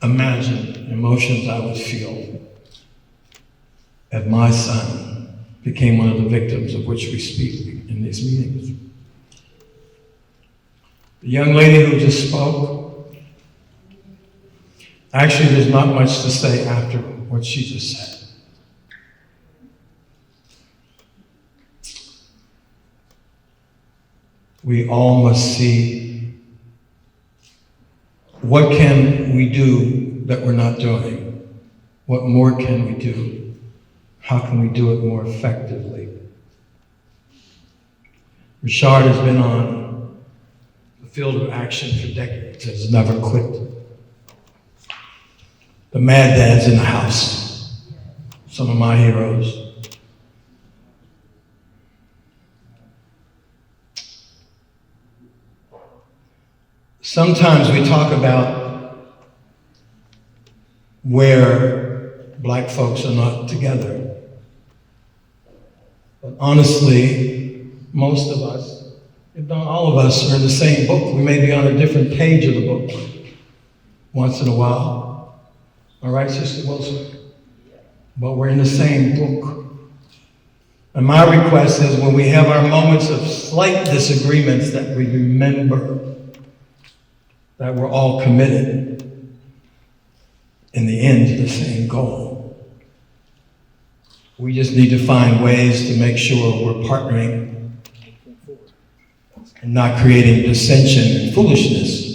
Speaker 7: imagine the emotions I would feel if my son became one of the victims of which we speak in these meetings. The young lady who just spoke, actually, there's not much to say after what she just said. We all must see what can we do that we're not doing? What more can we do? How can we do it more effectively? Richard has been on the field of action for decades, has never quit. The Mad Dads in the house, some of my heroes. Sometimes we talk about where black folks are not together. But honestly, most of us, if not all of us, are in the same book. We may be on a different page of the book once in a while. All right, Sister Wilson? But we're in the same book. And my request is when we have our moments of slight disagreements that we remember that we're all committed in the end to the same goal. We just need to find ways to make sure we're partnering and not creating dissension and foolishness.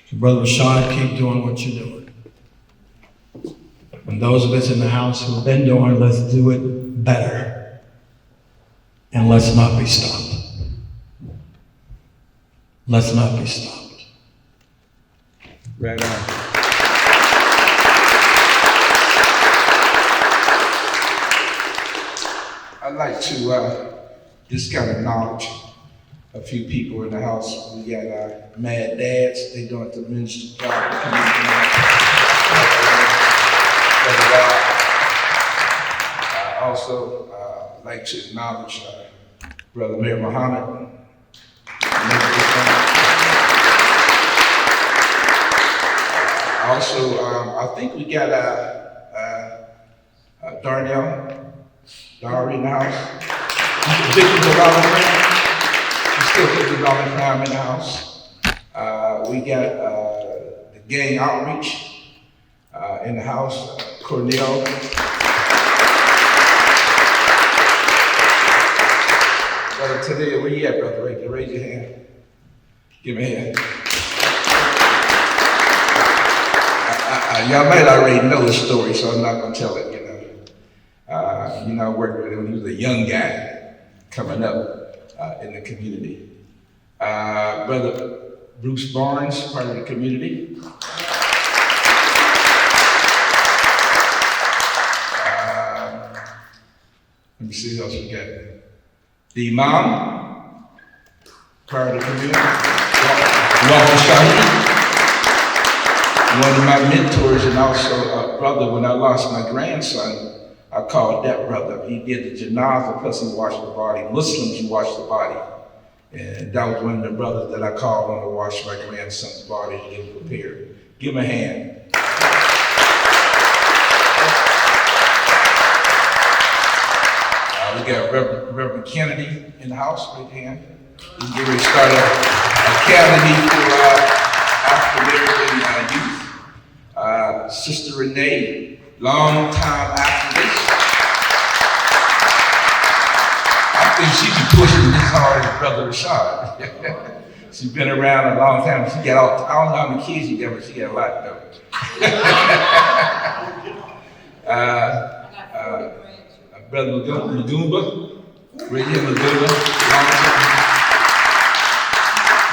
Speaker 7: So Brother Rashad, keep doing what you're doing. And those of us in the house who have been doing, let's do it better. And let's not be stopped. Let's not be stopped.
Speaker 1: Right on. I'd like to just kind of acknowledge a few people in the house. We got Mad Dads. They doing a tremendous job. Also, I'd like to acknowledge Brother Mayor Muhammad. Also, I think we got Darnell Dowry in the house. He's addicted to violent crime. He's still addicted to violent crime in the house. We got the gang outreach in the house, Cornell. Brother Talia, where you at, brother? Raise your hand. Give me a hand. Y'all might already know the story, so I'm not gonna tell it, I worked with him when he was a young guy coming up in the community. Brother Bruce Barnes, part of the community. Let me see who else we got. The Imam, part of the community. Walter Shahi. One of my mentors and also a brother, when I lost my grandson, I called that brother. He did the janazah, plus he washed the body. Muslims, you wash the body. And that was one of the brothers that I called on to wash my grandson's body to get him prepared. Give him a hand. We got Reverend Kennedy in the house, right hand. He's getting ready to start an academy for African American youth. Sister Renee, long time activist. I think she be pushing this hard as Brother Rashad. She's been around a long time. She got I don't know how many kids she got, but she got a lot though. Brother Magumba, Reggie Magumba, long time.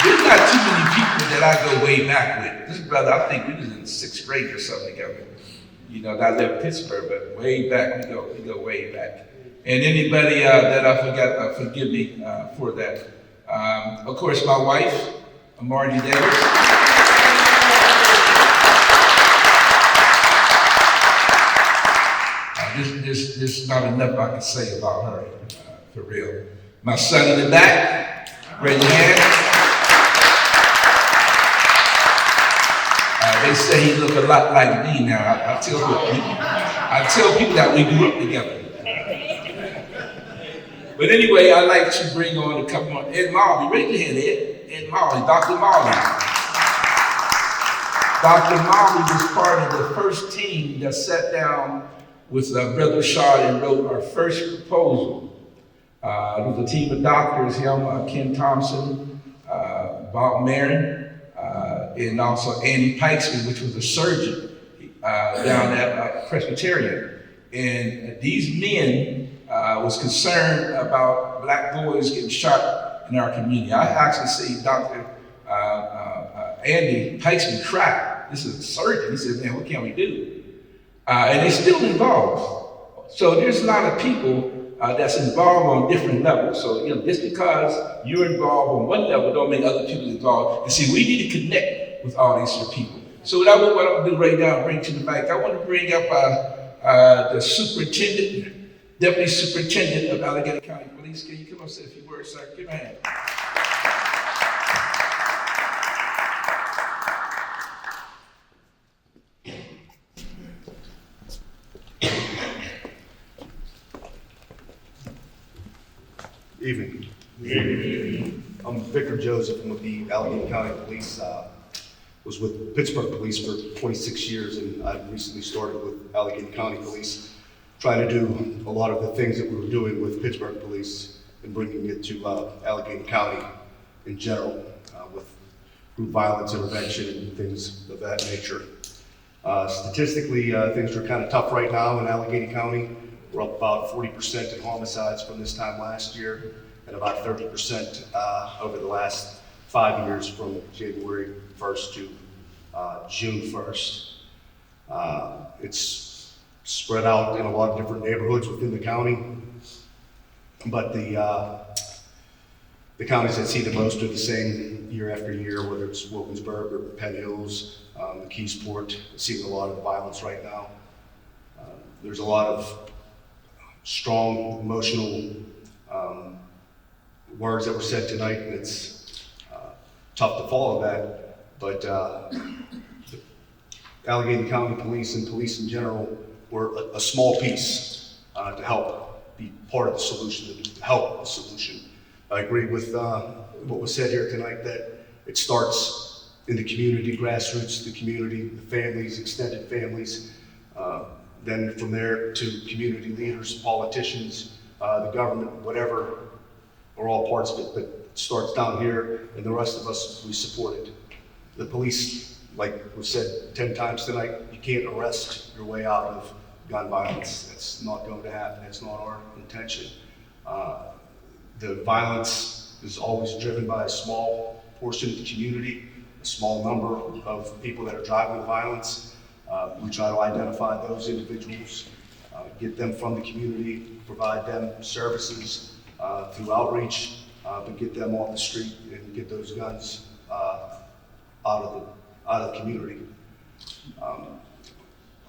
Speaker 1: There's not too many people that I go way back with. This brother, I think we was in 6th grade or something together. I live in Pittsburgh, but way back, we go way back. And anybody that I forgot, forgive me for that. Of course, my wife, Margie Davis. There's not enough I can say about her, for real. My son in the back, raise your hand. They say he look a lot like me now. I tell people that we grew up together. But anyway, I'd like to bring on a couple more. Ed Marley, raise your hand, Ed. Ed Marley, Dr. Marley. Dr. Marley was part of the first team that sat down with Brother Rashad and wrote our first proposal. It was a team of doctors, him, Ken Thompson, Bob Marin, and also Andy Pikesman, which was a surgeon down at Presbyterian. And these men was concerned about black boys getting shot in our community. I actually see Dr. Andy Pikesman cry. This is a surgeon. He said, man, what can we do? And they're still involved. So there's a lot of people that's involved on different levels. So just because you're involved on one level don't make other people involved. And see, we need to connect with all these sort of people. So what I'm gonna do right now, bring to the mic, I want to bring up the superintendent, deputy superintendent of Allegheny County Police. Can you come up and say a few words, sir? Give me a hand.
Speaker 8: Evening. I'm Victor Joseph. I'm with the Allegheny County Police. Was with Pittsburgh Police for 26 years, and I recently started with Allegheny County Police, trying to do a lot of the things that we were doing with Pittsburgh Police and bringing it to Allegheny County in general, with group violence intervention and things of that nature. Statistically, things are kind of tough right now in Allegheny County. We're up about 40% in homicides from this time last year, and about 30% over the last 5 years from January 1st to June 1st. It's spread out in a lot of different neighborhoods within the county. But the counties that see the most are the same year after year, whether it's Wilkinsburg or Penn Hills, McKeesport, seeing a lot of violence right now. There's a lot of strong, emotional words that were said tonight, and it's tough to follow that, but the Allegheny County Police and police in general were a small piece to help be part of the solution, to help the solution. I agree with what was said here tonight, that it starts in the community, grassroots, the community, the families, extended families, then from there to community leaders, politicians, the government, whatever, are all parts of it, but it starts down here, and the rest of us, we support it. The police, like was said 10 times tonight, you can't arrest your way out of gun violence. That's not going to happen. That's not our intention. The violence is always driven by a small portion of the community, a small number of people that are driving the violence. We try to identify those individuals, get them from the community, provide them services through outreach, but get them off the street and get those guns out of the community.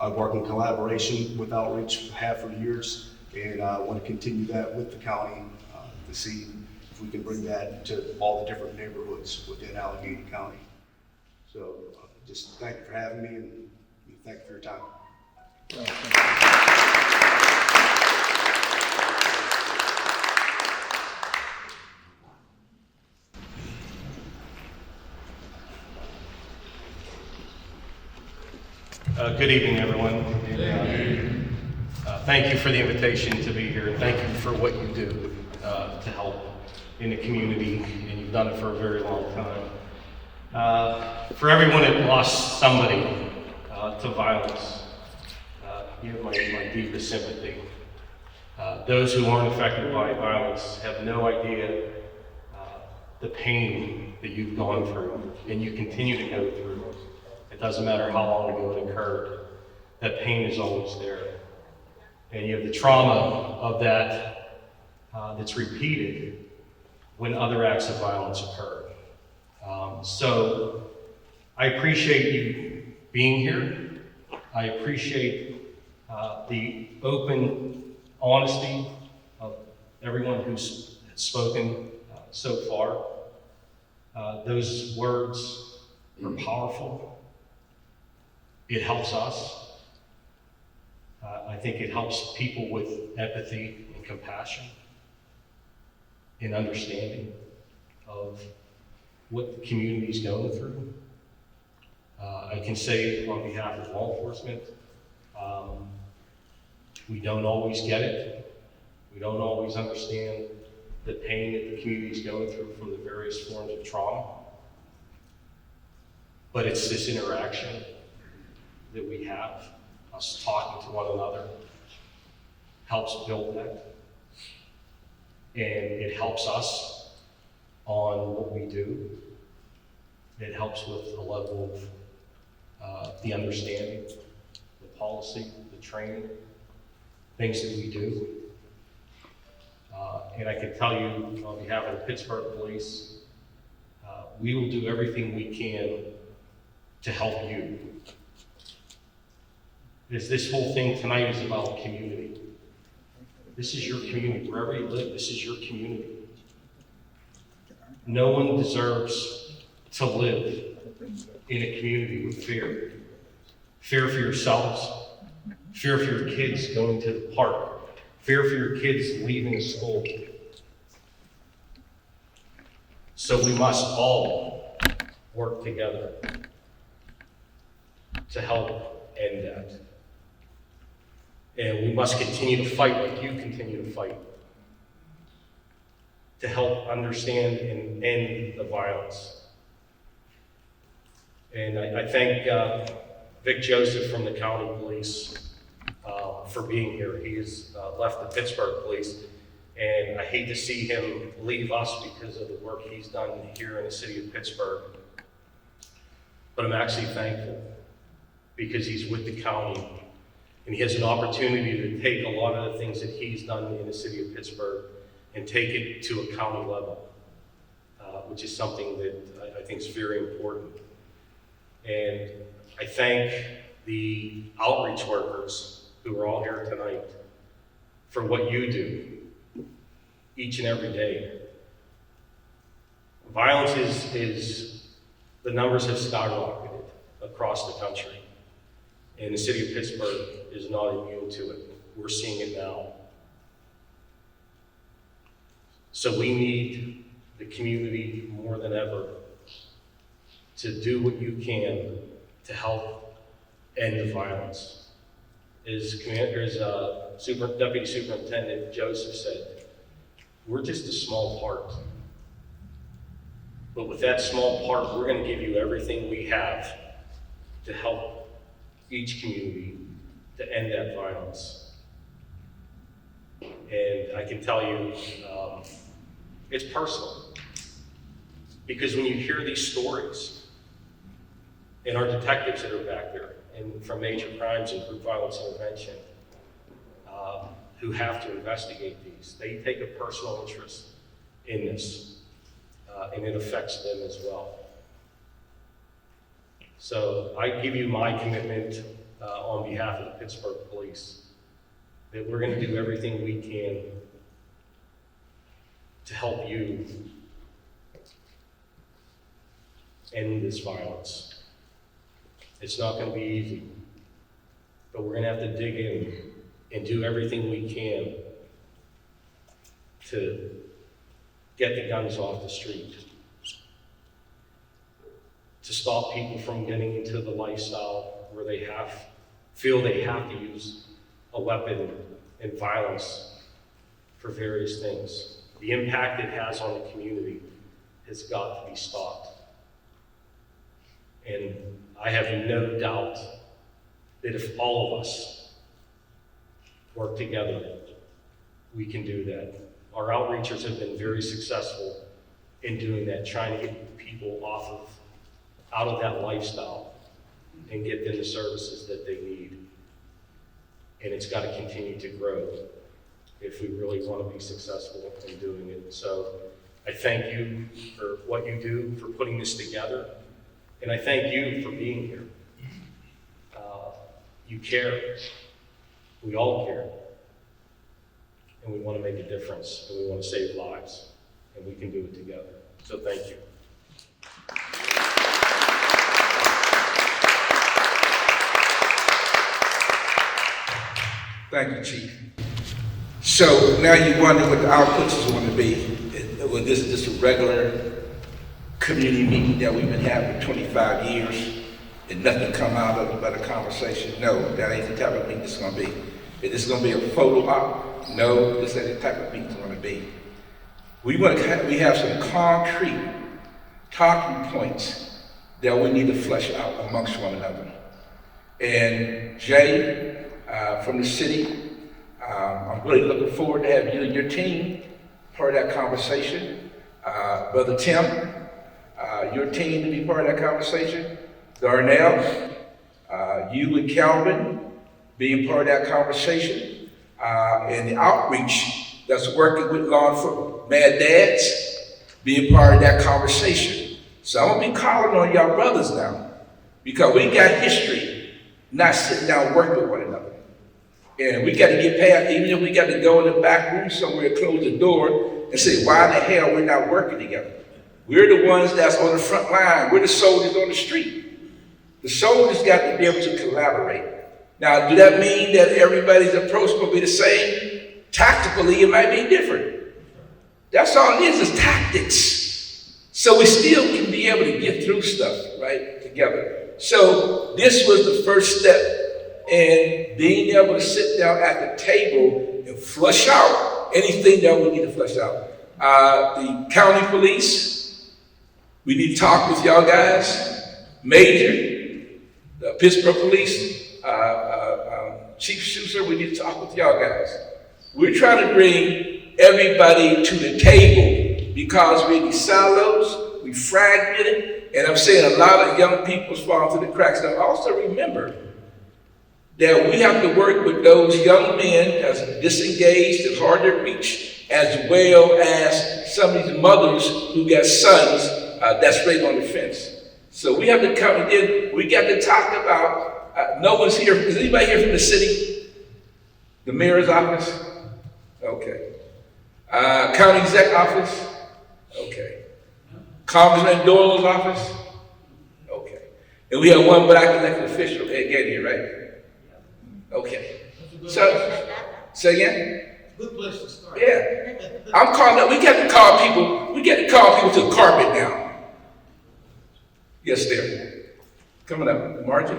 Speaker 8: I work in collaboration with outreach for years, and I want to continue that with the county to see if we can bring that to all the different neighborhoods within Allegheny County. So just thank you for having me, and thank you for your time.
Speaker 9: Good evening, everyone. Thank you for the invitation to be here, and thank you for what you do to help in the community, and you've done it for a very long time. For everyone that lost somebody to violence, you have my deepest sympathy. Those who aren't affected by violence have no idea the pain that you've gone through, and you continue to go through. It doesn't matter how long ago it occurred. That pain is always there. And you have the trauma of that that's repeated when other acts of violence occur. So I appreciate you being here. I appreciate the open honesty of everyone who's spoken so far. Those words are powerful. It helps us. I think it helps people with empathy and compassion and understanding of what the community is going through. I can say on behalf of law enforcement, we don't always get it. We don't always understand the pain that the community is going through from the various forms of trauma. But it's this interaction that we have, us talking to one another, helps build that. And it helps us on what we do. It helps with the level of the understanding, the policy, the training, things that we do. And I can tell you on behalf of the Pittsburgh Police, we will do everything we can to help you. This whole thing tonight is about community. This is your community. Wherever you live, this is your community. No one deserves to live in a community with fear. Fear for yourselves, fear for your kids going to the park, fear for your kids leaving school. So we must all work together to help end that. And we must continue to fight like you continue to fight to help understand and end the violence. And I thank Vic Joseph from the county police for being here. He has left the Pittsburgh Police, and I hate to see him leave us because of the work he's done here in the city of Pittsburgh. But I'm actually thankful because he's with the county, and he has an opportunity to take a lot of the things that he's done in the city of Pittsburgh and take it to a county level, which is something that I think is very important. And I thank the outreach workers who are all here tonight for what you do each and every day. Violence the numbers have skyrocketed across the country, and the city of Pittsburgh is not immune to it. We're seeing it now. So we need the community more than ever to do what you can to help end the violence. As Deputy Superintendent Joseph said, we're just a small part. But with that small part, we're going to give you everything we have to help each community to end that violence. And I can tell you, it's personal. Because when you hear these stories, and our detectives that are back there, and from major crimes and group violence intervention, who have to investigate these, they take a personal interest in this. And it affects them as well. So I give you my commitment on behalf of the Pittsburgh Police that we're going to do everything we can to help you end this violence. It's not going to be easy, but we're going to have to dig in and do everything we can to get the guns off the street, to stop people from getting into the lifestyle where they feel they have to use a weapon and violence for various things. The impact it has on the community has got to be stopped. And I have no doubt that if all of us work together, we can do that. Our outreachers have been very successful in doing that, trying to get people out of that lifestyle and get them the services that they need. And it's got to continue to grow if we really want to be successful in doing it. So I thank you for what you do, for putting this together, and I thank you for being here. You care. We all care. And we want to make a difference, and we want to save lives, and we can do it together. So thank you.
Speaker 1: Thank you, Chief. So now you're wondering what the outputs is going to be. Well, this is just a regular community meeting that we've been having for 25 years, and nothing come out of it but a conversation. No, that ain't the type of meeting it's going to be. Is this going to be a photo op? No, this ain't the type of meeting it's going to be. We have some concrete talking points that we need to flesh out amongst one another. And Jay, from the city, I'm really looking forward to have you and your team part of that conversation. Brother Tim, your team to be part of that conversation. Darnell, you and Calvin being part of that conversation. And the outreach that's working with law enforcement, Mad Dads, being part of that conversation. So I'm gonna be calling on y'all brothers now, because we got history not sitting down working with one another. And we got to get past, even if we got to go in the back room somewhere, close the door, and say, why the hell we're not working together? We're the ones that's on the front line. We're the soldiers on the street. The soldiers got to be able to collaborate. Now, do that mean that everybody's approach will be the same? Tactically, it might be different. That's all it is tactics. So we still can be able to get through stuff, right, together. So this was the first step in being able to sit down at the table and flush out anything that we need to flush out. The county police, we need to talk with y'all guys. Major, the Pittsburgh police, Chief Schuster, we need to talk with y'all guys. We're trying to bring everybody to the table because we're in these silos, we fragmented, and I'm saying a lot of young people's falling through the cracks. Now also remember, that we have to work with those young men that's disengaged and hard to reach, as well as some of these mothers who got sons that's right on the fence. So we have to come and then we got to talk about, no one's here. Is anybody here from the city? The mayor's office? Okay. County exec office? Okay. Congressman Doyle's office? Okay. And we have one black elected official again here, right? Okay. So, say again?
Speaker 7: Good place to start.
Speaker 1: Yeah. I'm calling up, we got to call people to the carpet now. Yes, there. Coming up, Margie.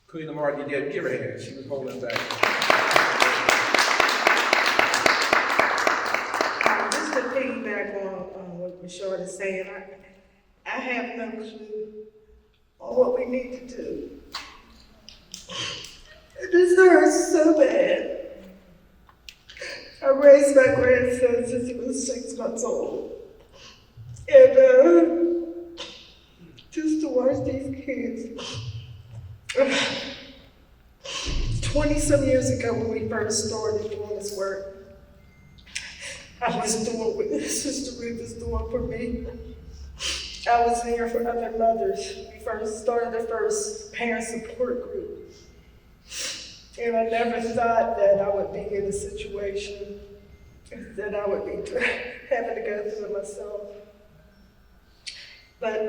Speaker 1: Queen Margie did give her a hand. She was holding back.
Speaker 2: Just to piggyback on what Michelle is saying, I have no clue on what we need to do. This hurts so bad. I raised my grandson since he was 6 months old. And just to watch these kids. 20-some years ago when we first started doing this work, I was doing what Sister Ruth is doing for me. I was there for other mothers. We first started the first parent support group. And I never thought that I would be in a situation that I would be having to go through it myself. But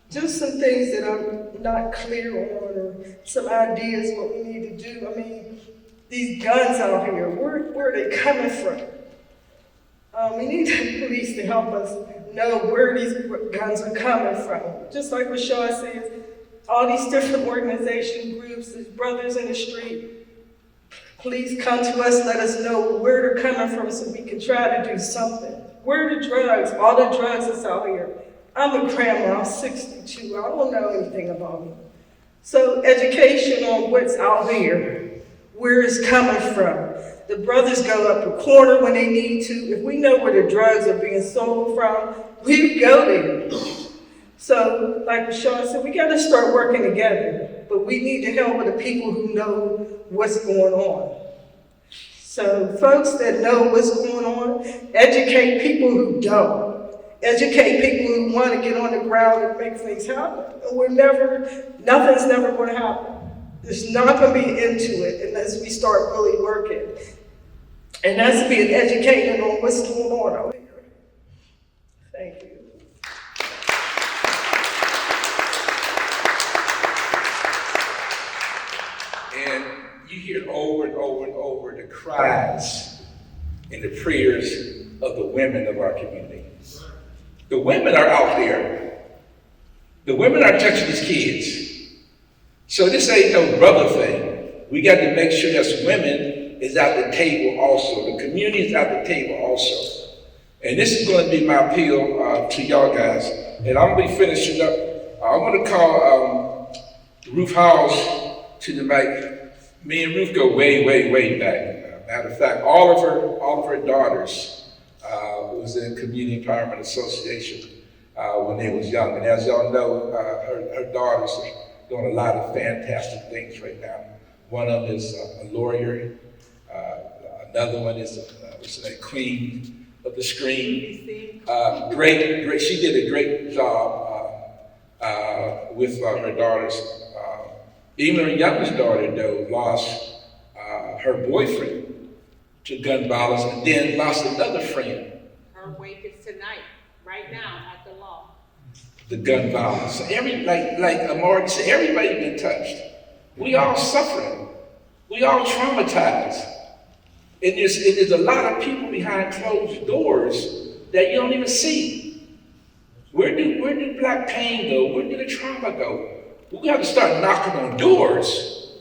Speaker 2: just some things that I'm not clear on, or some ideas what we need to do. I mean, these guns out here, where are they coming from? We need the police to help us know where these guns are coming from. Just like Rashad says, all these different organization groups, these brothers in the street, please come to us, let us know where they're coming from so we can try to do something. Where are the drugs? All the drugs that's out here. I'm a grandma, I'm 62, I don't know anything about them. So education on what's out here, where it's coming from. The brothers go up a corner when they need to. If we know where the drugs are being sold from, we go there. So, like Rashad said, we got to start working together, but we need to help with the people who know what's going on. So, folks that know what's going on, educate people who don't. Educate people who want to get on the ground and make things happen. Nothing's never going to happen. There's not going to be into it unless we start really working. And that's being educated on what's going on out here. Thank you.
Speaker 1: And you hear over and over and over the cries and the prayers of the women of our community. The women are out there. The women are touching these kids. So this ain't no brother thing. We got to make sure that women is at the table also. The community is at the table also. And this is going to be my appeal to y'all guys. And I'm going to be finishing up. I'm going to call Ruth Howes to the mic. Me and Ruth go way, way, way back. Matter of fact, all of her daughters was in Community Empowerment Association when they was young. And as y'all know, her daughters are doing a lot of fantastic things right now. One of them is a lawyer. Another one is a queen of the screen. Great. She did a great job with her daughters. Even her youngest daughter, though, lost her boyfriend to gun violence and then lost another friend.
Speaker 10: Her wake is tonight, right now, at the law.
Speaker 1: The gun violence. So like Amari said, everybody been touched. We all suffering. We all traumatized. And there's a lot of people behind closed doors that you don't even see. Where did black pain go? Where did the trauma go? We have to start knocking on doors.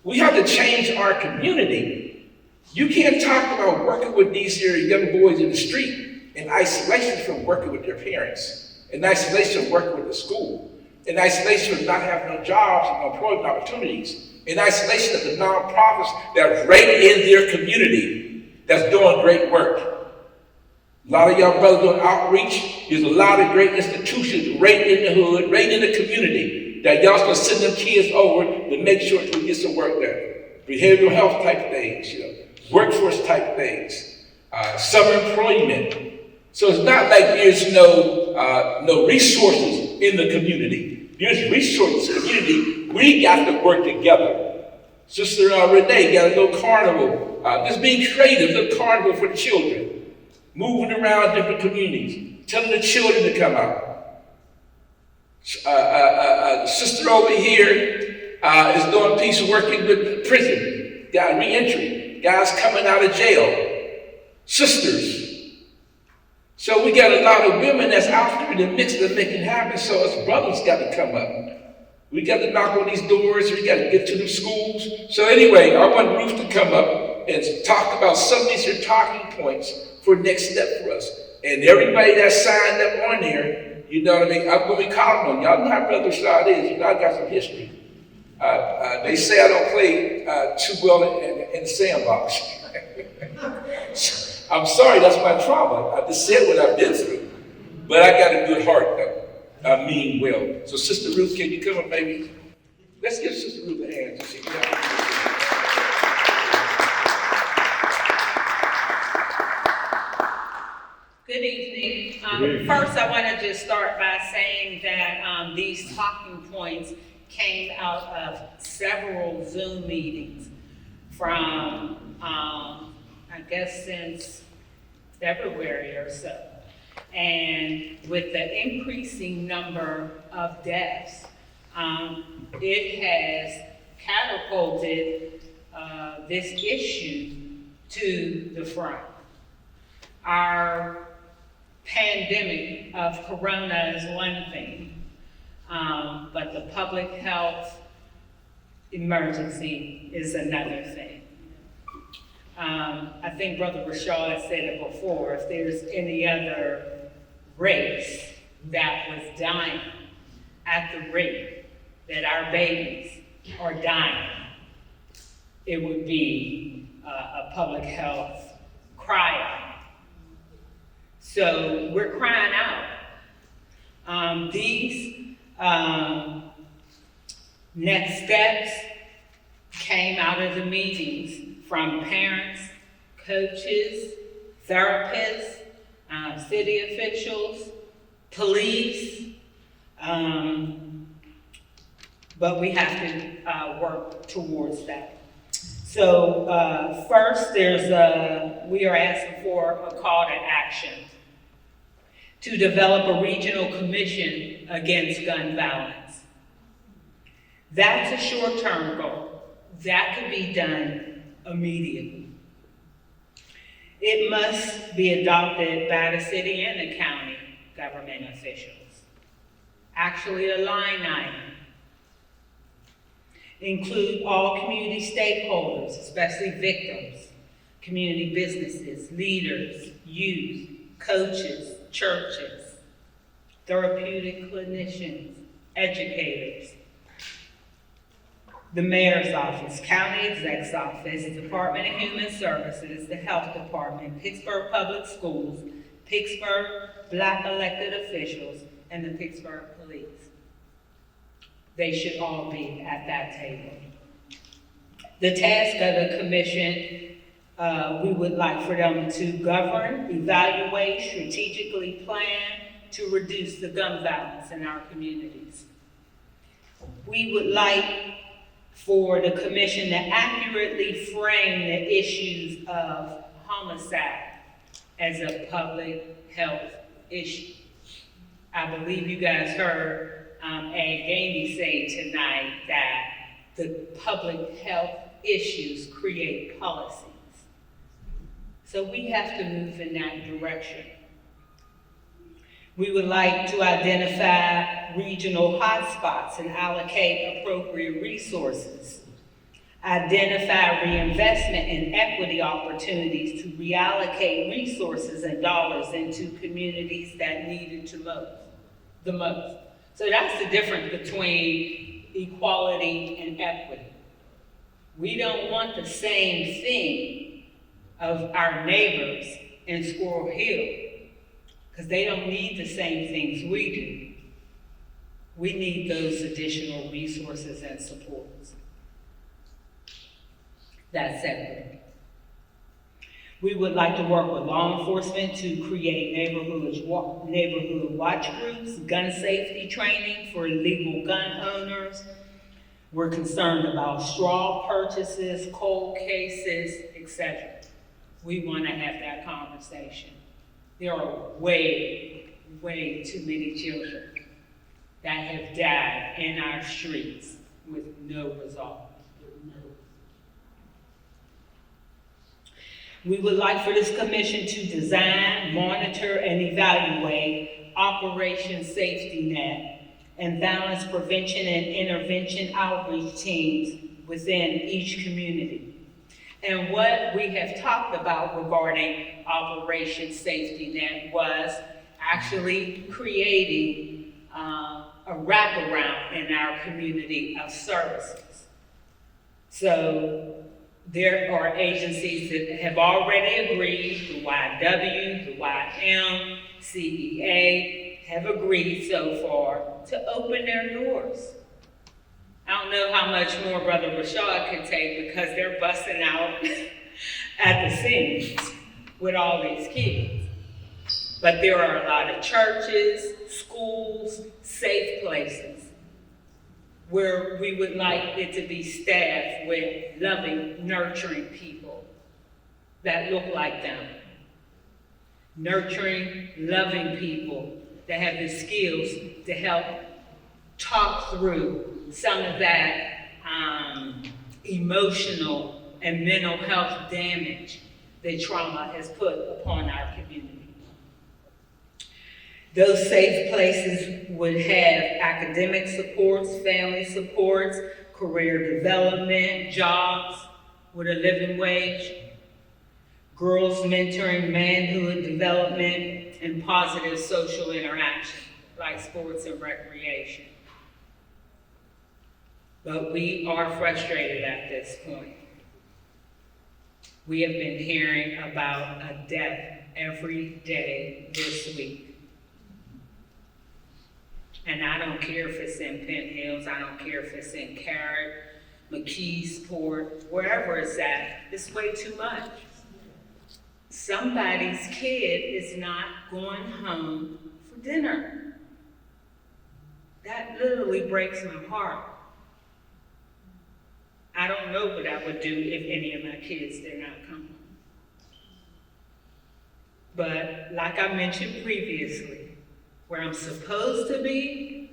Speaker 1: We have to change our community. You can't talk about working with these here young boys in the street in isolation from working with their parents, in isolation from working with the school, in isolation from not having no jobs and no employment opportunities, in isolation of the nonprofits that are right in their community that's doing great work. A lot of y'all brothers doing outreach. There's a lot of great institutions right in the hood, right in the community, that y'all gonna send them kids over to make sure we get some work done. Behavioral health type things, workforce type things, summer employment. So it's not like there's no resources in the community. There's resources in the community. We got to work together. Sister Renee got a little carnival, just being creative, a little carnival for the children, moving around different communities, telling the children to come out. The sister over here is doing a piece of working with prison, re-entry, guys coming out of jail, sisters. So we got a lot of women that's out there in the mix that make it happen, so us brothers got to come up. We got to knock on these doors, we got to get to the schools. So anyway, I want Ruth to come up and talk about some of these talking points for next step for us. And everybody that signed up on there, you know what I mean? I'm going to be calling on y'all. Know how Brother Shad is. I got some history. They say I don't play too well in the sandbox. I'm sorry, that's my trauma. I just said what I've been through. But I got a good heart, though. I mean well. So Sister Ruth, can you come up, baby? Let's give Sister Ruth a hand.
Speaker 10: Good evening. First, I want to just start by saying that these talking points came out of several Zoom meetings from, I guess, since February or so. And with the increasing number of deaths, it has catapulted this issue to the front. Our pandemic of corona is one thing, but the public health emergency is another thing. I think Brother Rashad said it before, if there's any other race that was dying at the rate that our babies are dying, it would be a public health cry-out. So we're crying out. These next steps came out of the meetings from parents, coaches, therapists, city officials, police, but we have to work towards that. So first, we are asking for a call to action to develop a regional commission against gun violence. That's a short-term goal. That could be done immediately. It must be adopted by the city and the county government officials. Actually, a line item. Include all community stakeholders, especially victims, community businesses, leaders, youth, coaches, churches, therapeutic clinicians, educators, the mayor's office, county exec's office, Department of Human Services, the health department, Pittsburgh Public Schools, Pittsburgh Black elected officials, and the Pittsburgh Police. They should all be at that table. The task of the commission, we would like for them to govern, evaluate, strategically plan to reduce the gun violence in our communities. We would like for the commission to accurately frame the issues of homicide as a public health issue. I believe you guys heard Ed Gamey say tonight that the public health issues create policies. So we have to move in that direction. We would like to identify regional hotspots and allocate appropriate resources. Identify reinvestment and equity opportunities to reallocate resources and dollars into communities that need it the most. So that's the difference between equality and equity. We don't want the same thing of our neighbors in Squirrel Hill because they don't need the same things we do. We need those additional resources and supports. That's separate. We would like to work with law enforcement to create neighborhood watch groups, gun safety training for legal gun owners. We're concerned about straw purchases, cold cases, etc. We want to have that conversation. There are way too many children that have died in our streets with no result. We would like for this commission to design, monitor, and evaluate Operation Safety Net and violence prevention and intervention outreach teams within each community. And what we have talked about regarding Operation Safety Net was actually creating a wraparound in our community of services. So there are agencies that have already agreed, the YW, the YM, CEA, have agreed so far to open their doors. I don't know how much more Brother Rashad could take because they're busting out at the seams with all these kids. But there are a lot of churches, schools, safe places where we would like it to be staffed with loving, nurturing people that look like them. Nurturing, loving people that have the skills to help talk through some of that emotional and mental health damage that trauma has put upon our community. Those safe places would have academic supports, family supports, career development, jobs with a living wage, girls mentoring manhood development, and positive social interaction, like sports and recreation. But we are frustrated at this point. We have been hearing about a death every day this week. And I don't care if it's in Penn Hills, I don't care if it's in Carrot, McKeesport, wherever it's at, it's way too much. Somebody's kid is not going home for dinner. That literally breaks my heart. I don't know what I would do if any of my kids did not come home. But like I mentioned previously, where I'm supposed to be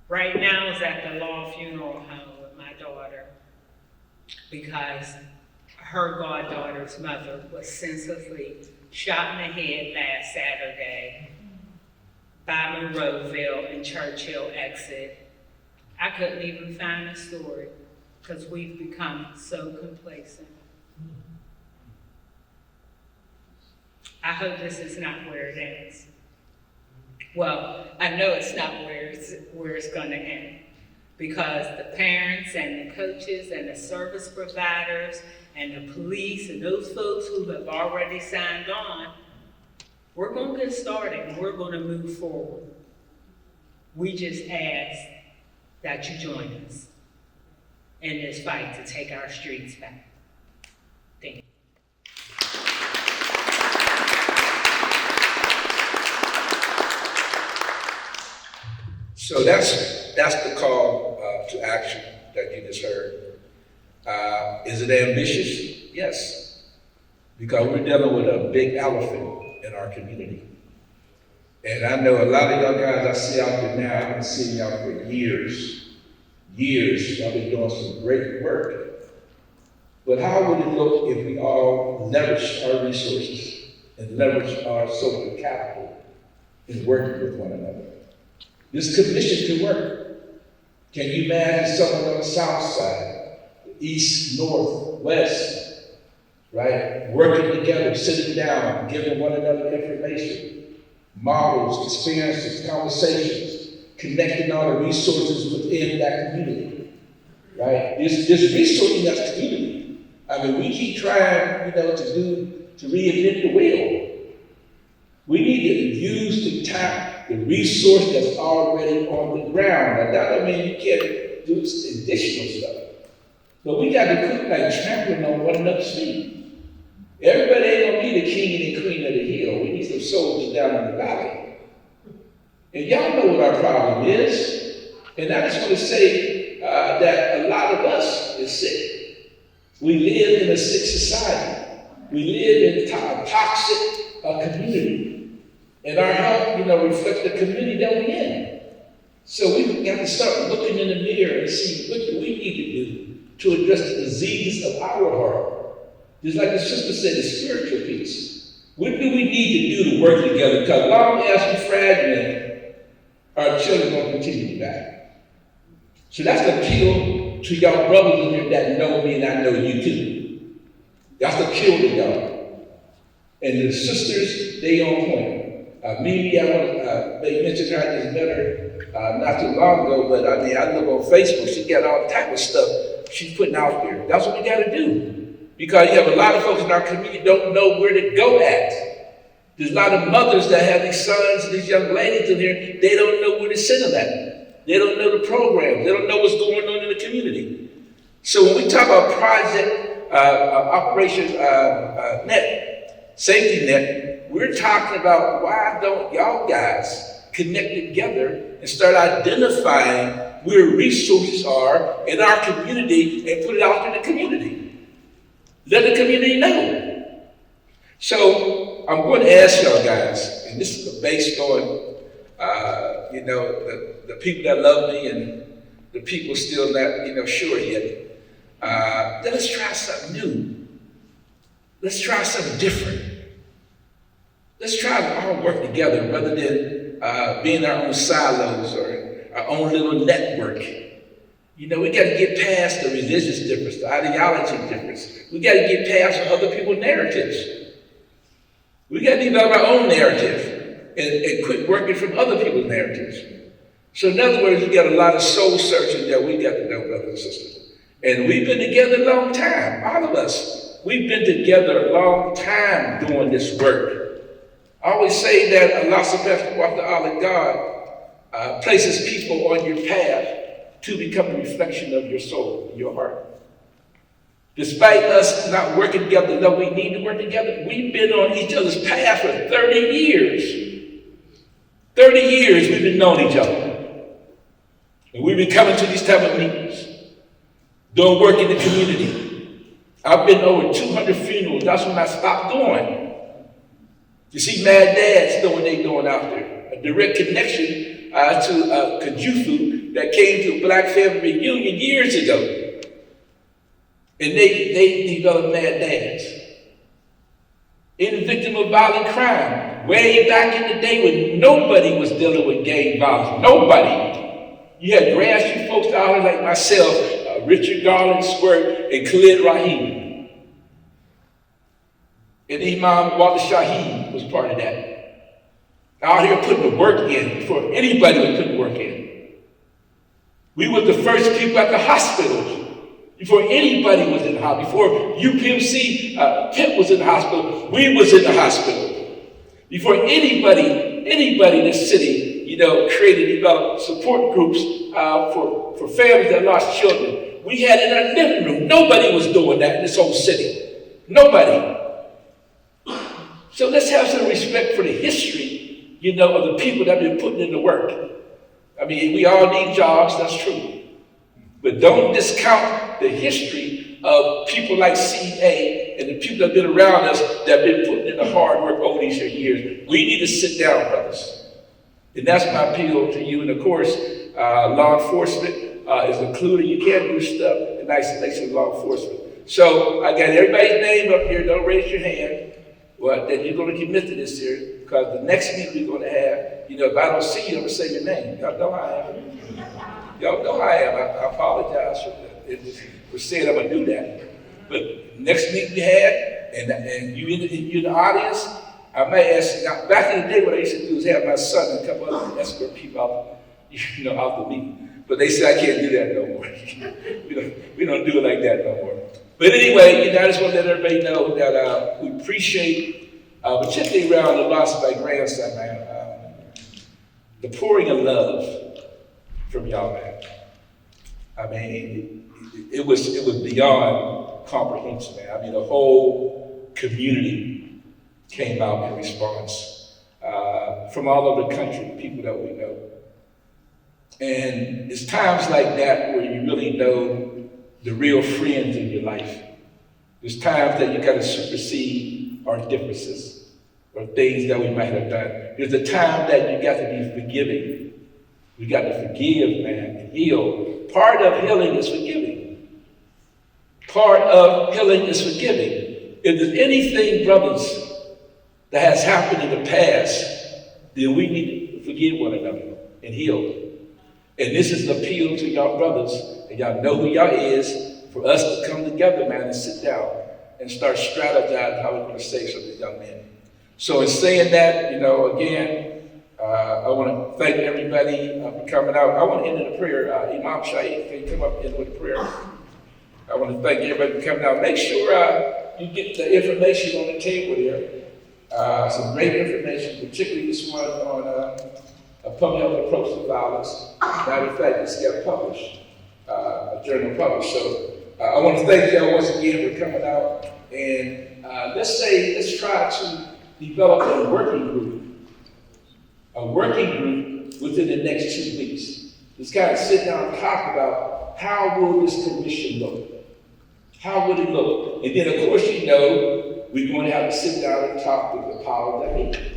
Speaker 10: right now is at the Law Funeral Home with my daughter because her goddaughter's mother was senselessly shot in the head last Saturday by Monroeville and Churchill exit. I couldn't even find a story because we've become so complacent. I hope this is not where it ends. Well, I know it's not where it's going to end because the parents and the coaches and the service providers and the police and those folks who have already signed on, we're going to get started and we're going to move forward. We just ask that you join us in this fight to take our streets back. Thank you.
Speaker 1: So that's the call to action that you just heard. Is it ambitious? Yes, because we're dealing with a big elephant in our community. And I know a lot of y'all guys I see out there now, I've been seeing y'all for years. Y'all been doing some great work. But how would it look if we all leveraged our resources and leveraged our social capital in working with one another? This commission can work. Can you imagine someone on the south side, east, north, west, right? Working together, sitting down, giving one another information, models, experiences, conversations, connecting all the resources within that community, right? This resourcing that community. I mean, we keep trying, to reinvent the wheel. We need the resource that's already on the ground. Now, that don't mean you can't do additional stuff. But we got to quit like trampling on one another's feet. Everybody ain't gonna be the king and the queen of the hill. We need some soldiers down in the valley. And y'all know what our problem is. And I just want to say that a lot of us is sick. We live in a sick society. We live in a toxic community. And our health, reflects the community that we're in. So we've got to start looking in the mirror and see what do we need to do to address the diseases of our heart. Just like the sister said, the spiritual piece. What do we need to do to work together? Because long as we fragment, our children will continue to die. So that's the appeal to y'all brothers in here that know me and I know you too. That's the appeal to y'all. And the sisters, they on point. Mimi, I want to mention her, I just met her not too long ago, but I look on Facebook, she got all type of stuff she's putting out there. That's what we got to do. Because you have a lot of folks in our community don't know where to go at. There's a lot of mothers that have these sons and these young ladies in here, they don't know where to send them at. They don't know the programs. They don't know what's going on in the community. So when we talk about Project Operation Net, Safety Net, we're talking about why don't y'all guys connect together and start identifying where resources are in our community and put it out to the community. Let the community know. So I'm going to ask y'all guys, and this is based on, the people that love me and the people still not, sure yet. Then let's try something new. Let's try something different. Let's try to all work together rather than being our own silos or our own little network. We got to get past the religious difference, the ideology difference. We got to get past other people's narratives. We got to develop our own narrative and quit working from other people's narratives. So in other words, we got a lot of soul searching that we got to know, brothers and sisters. And we've been together a long time, all of us. We've been together a long time doing this work. I always say that Allah subhanahu wa ta'ala, God, places people on your path to become a reflection of your soul, your heart. Despite us not working together, though we need to work together, we've been on each other's path for 30 years. 30 years we've been knowing each other. And we've been coming to these type of meetings, doing work in the community. I've been over 200 funerals. That's when I stopped going. You see mad dads doing what they doing out there. A direct connection to Kajufu that came to a Black family reunion years ago. And they developed mad dads. In the victim of violent crime, way back in the day when nobody was dealing with gang violence. Nobody. You had grassroots folks out there like myself, Richard Garland Squirt, and Khalid Rahim. And Imam Walter Shaheed was part of that. Out here putting the work in before anybody was putting work in. We were the first people at the hospitals before anybody was in the hospital. Before UPMC Pimp was in the hospital, we was in the hospital. Before anybody in the city, created, developed support groups for families that lost children. We had it in our living room. Nobody was doing that in this whole city. Nobody. So let's have some respect for the history, of the people that have been putting in the work. I mean, we all need jobs, that's true. But don't discount the history of people like CEA and the people that have been around us that have been putting in the hard work over these years. We need to sit down, brothers. And that's my appeal to you. And of course, law enforcement is included. You can't do stuff in isolation of law enforcement. So I got everybody's name up here. Don't raise your hand. Well, then you're going to commit to this here, because the next meeting we're going to have, if I don't see you, I'm going to say your name. Y'all know how I am. Y'all know how I am. I apologize for saying I'm going to do that. But next meeting we had, and you in the audience, I might ask. Now, back in the day, what I used to do is have my son and a couple other escort people out the meeting. But they said I can't do that no more. we don't do it like that no more. But anyway, I just want to let everybody know that we appreciate, particularly around the loss of my grandson, man. the pouring of love from y'all, man. I mean, it was beyond comprehension, man. I mean, the whole community came out in response from all over the country, people that we know. And it's times like that where you really know the real friends in your life. There's times that you got to supersede our differences or things that we might have done. There's a time that you got to be forgiving. We got to forgive, man, and heal. Part of healing is forgiving. Part of healing is forgiving. If there's anything, brothers, that has happened in the past, then we need to forgive one another and heal. And this is an appeal to y'all brothers, and y'all know who y'all is, for us to come together, man, and sit down and start strategizing how we're going to save some of these young men. So in saying that, again, I want to thank everybody for coming out. I want to end in a prayer. Imam Shaheed, can you come up and end with a prayer? I want to thank everybody for coming out. Make sure you get the information on the table here. Some great information, particularly this one on a public health approach to violence. Matter of fact, it's got published, a journal published. So I want to thank y'all once again for coming out. And let's try to develop a working group within the next 2 weeks. Let's kind of sit down and talk about how will this commission look? How would it look? And then, of course, we're going to have to sit down and talk with the power that be.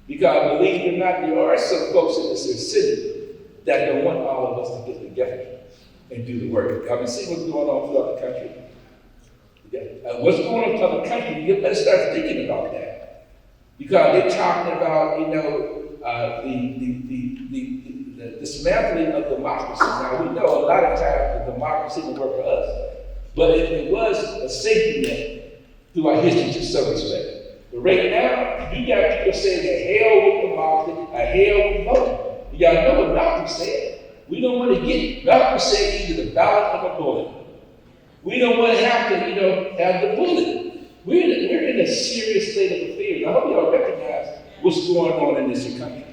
Speaker 1: Because believe it or not, there are some folks in this city that don't want all of us to get together and do the work. I mean, see what's going on throughout the country. What's going on throughout the country, you better start thinking about that. Because they're talking about, the dismantling of democracy. Now, we know a lot of times the democracy will work for us. But it was a safety net through our history to some respect. But right now, you got people saying that hell with democracy, hell with voting. Y'all know what Malcolm said. We don't want to get, Malcolm said, either the ballot or the bullet. We don't want to have to, have the bullet. We're in a serious state of affairs. I hope y'all recognize what's going on in this country.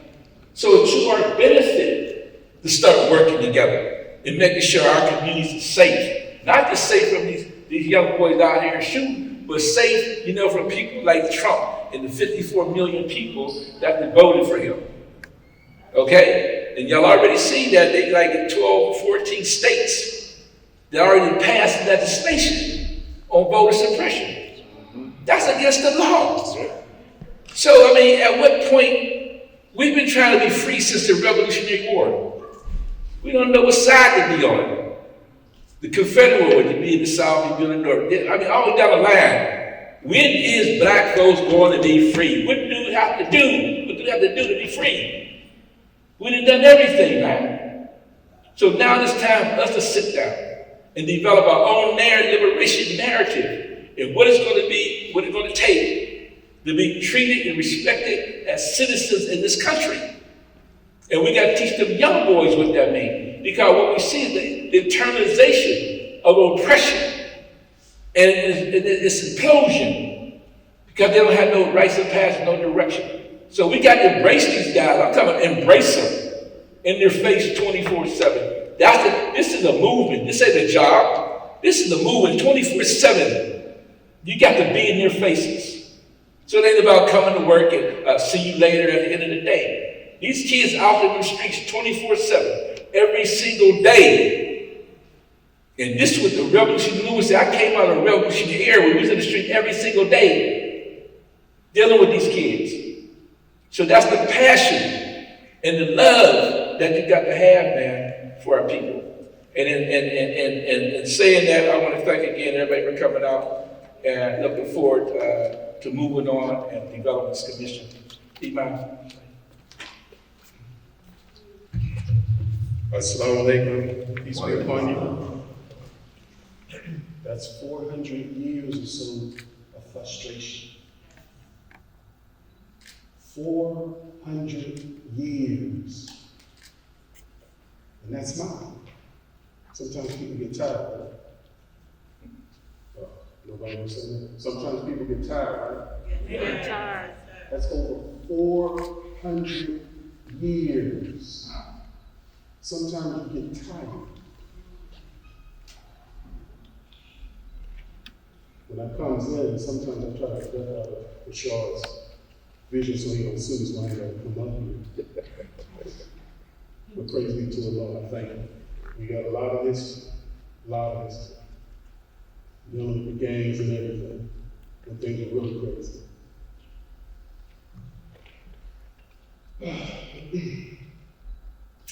Speaker 1: So it's to our benefit to start working together and making sure our communities are safe. Not just safe from these young boys out here shooting, but safe, from people like Trump and the 54 million people that voted for him. Okay? And y'all already see that they like in 12, 14 states, they already passed legislation on voter suppression. That's against the law. So, at what point, we've been trying to be free since the Revolutionary War. We don't know what side to be on. The Confederate War, to be in the South, to be in the North. All the way down the line. When is black folks going to be free? What do we have to do? What do we have to do to be free? We done done everything, man. So now it's time for us to sit down and develop our own liberation narrative and what it's going to be, what it's going to take to be treated and respected as citizens in this country. And we got to teach them young boys what that means. Because what we see is the internalization of oppression and its implosion. Because they don't have no rites of passage, no direction. So we got to embrace these guys. I'm talking about embrace them in their face 24/7. This is a movement. This ain't a job. This is a movement 24/7. You got to be in their faces. So it ain't about coming to work and see you later at the end of the day. These kids out in the streets 24/7, every single day. And this was the revolution. Lewis said, I came out of the revolutionary era where we was in the street every single day dealing with these kids. So that's the passion and the love that you got to have, man, for our people. And in saying that, I want to thank again everybody for coming out and looking forward to moving on and developing this commission. Imam.
Speaker 11: Assalamu alaikum, peace be upon you. That's 400 years or so of frustration. 400 years. And that's mine. Sometimes people get tired, right? Nobody will say that. Sometimes people get tired, right?
Speaker 3: Yeah.
Speaker 11: That's over 400 years. Sometimes you get tired. When I comes in, sometimes I try to get out of Rashard's vision so he don't sue his mind and come up here. But praise be to the Lord, I thank him. We got a lot of history, dealing with the gangs and everything, and things are really crazy.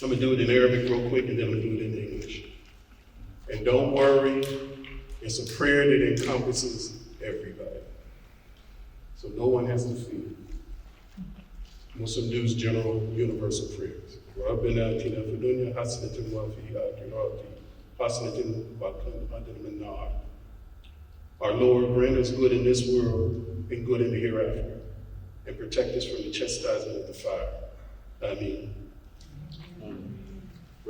Speaker 11: I'm gonna do it in Arabic real quick, and then I'm gonna do it in English. And don't worry, it's a prayer that encompasses everybody. So no one has to fear. Muslim News General Universal Prayers. ربنا آتنا في الدنيا حسنة وفي الآخرة حسنة وقنا عذاب النار. Our Lord, grant us good in this world and good in the hereafter, and protect us from the chastisement of the fire. Amen.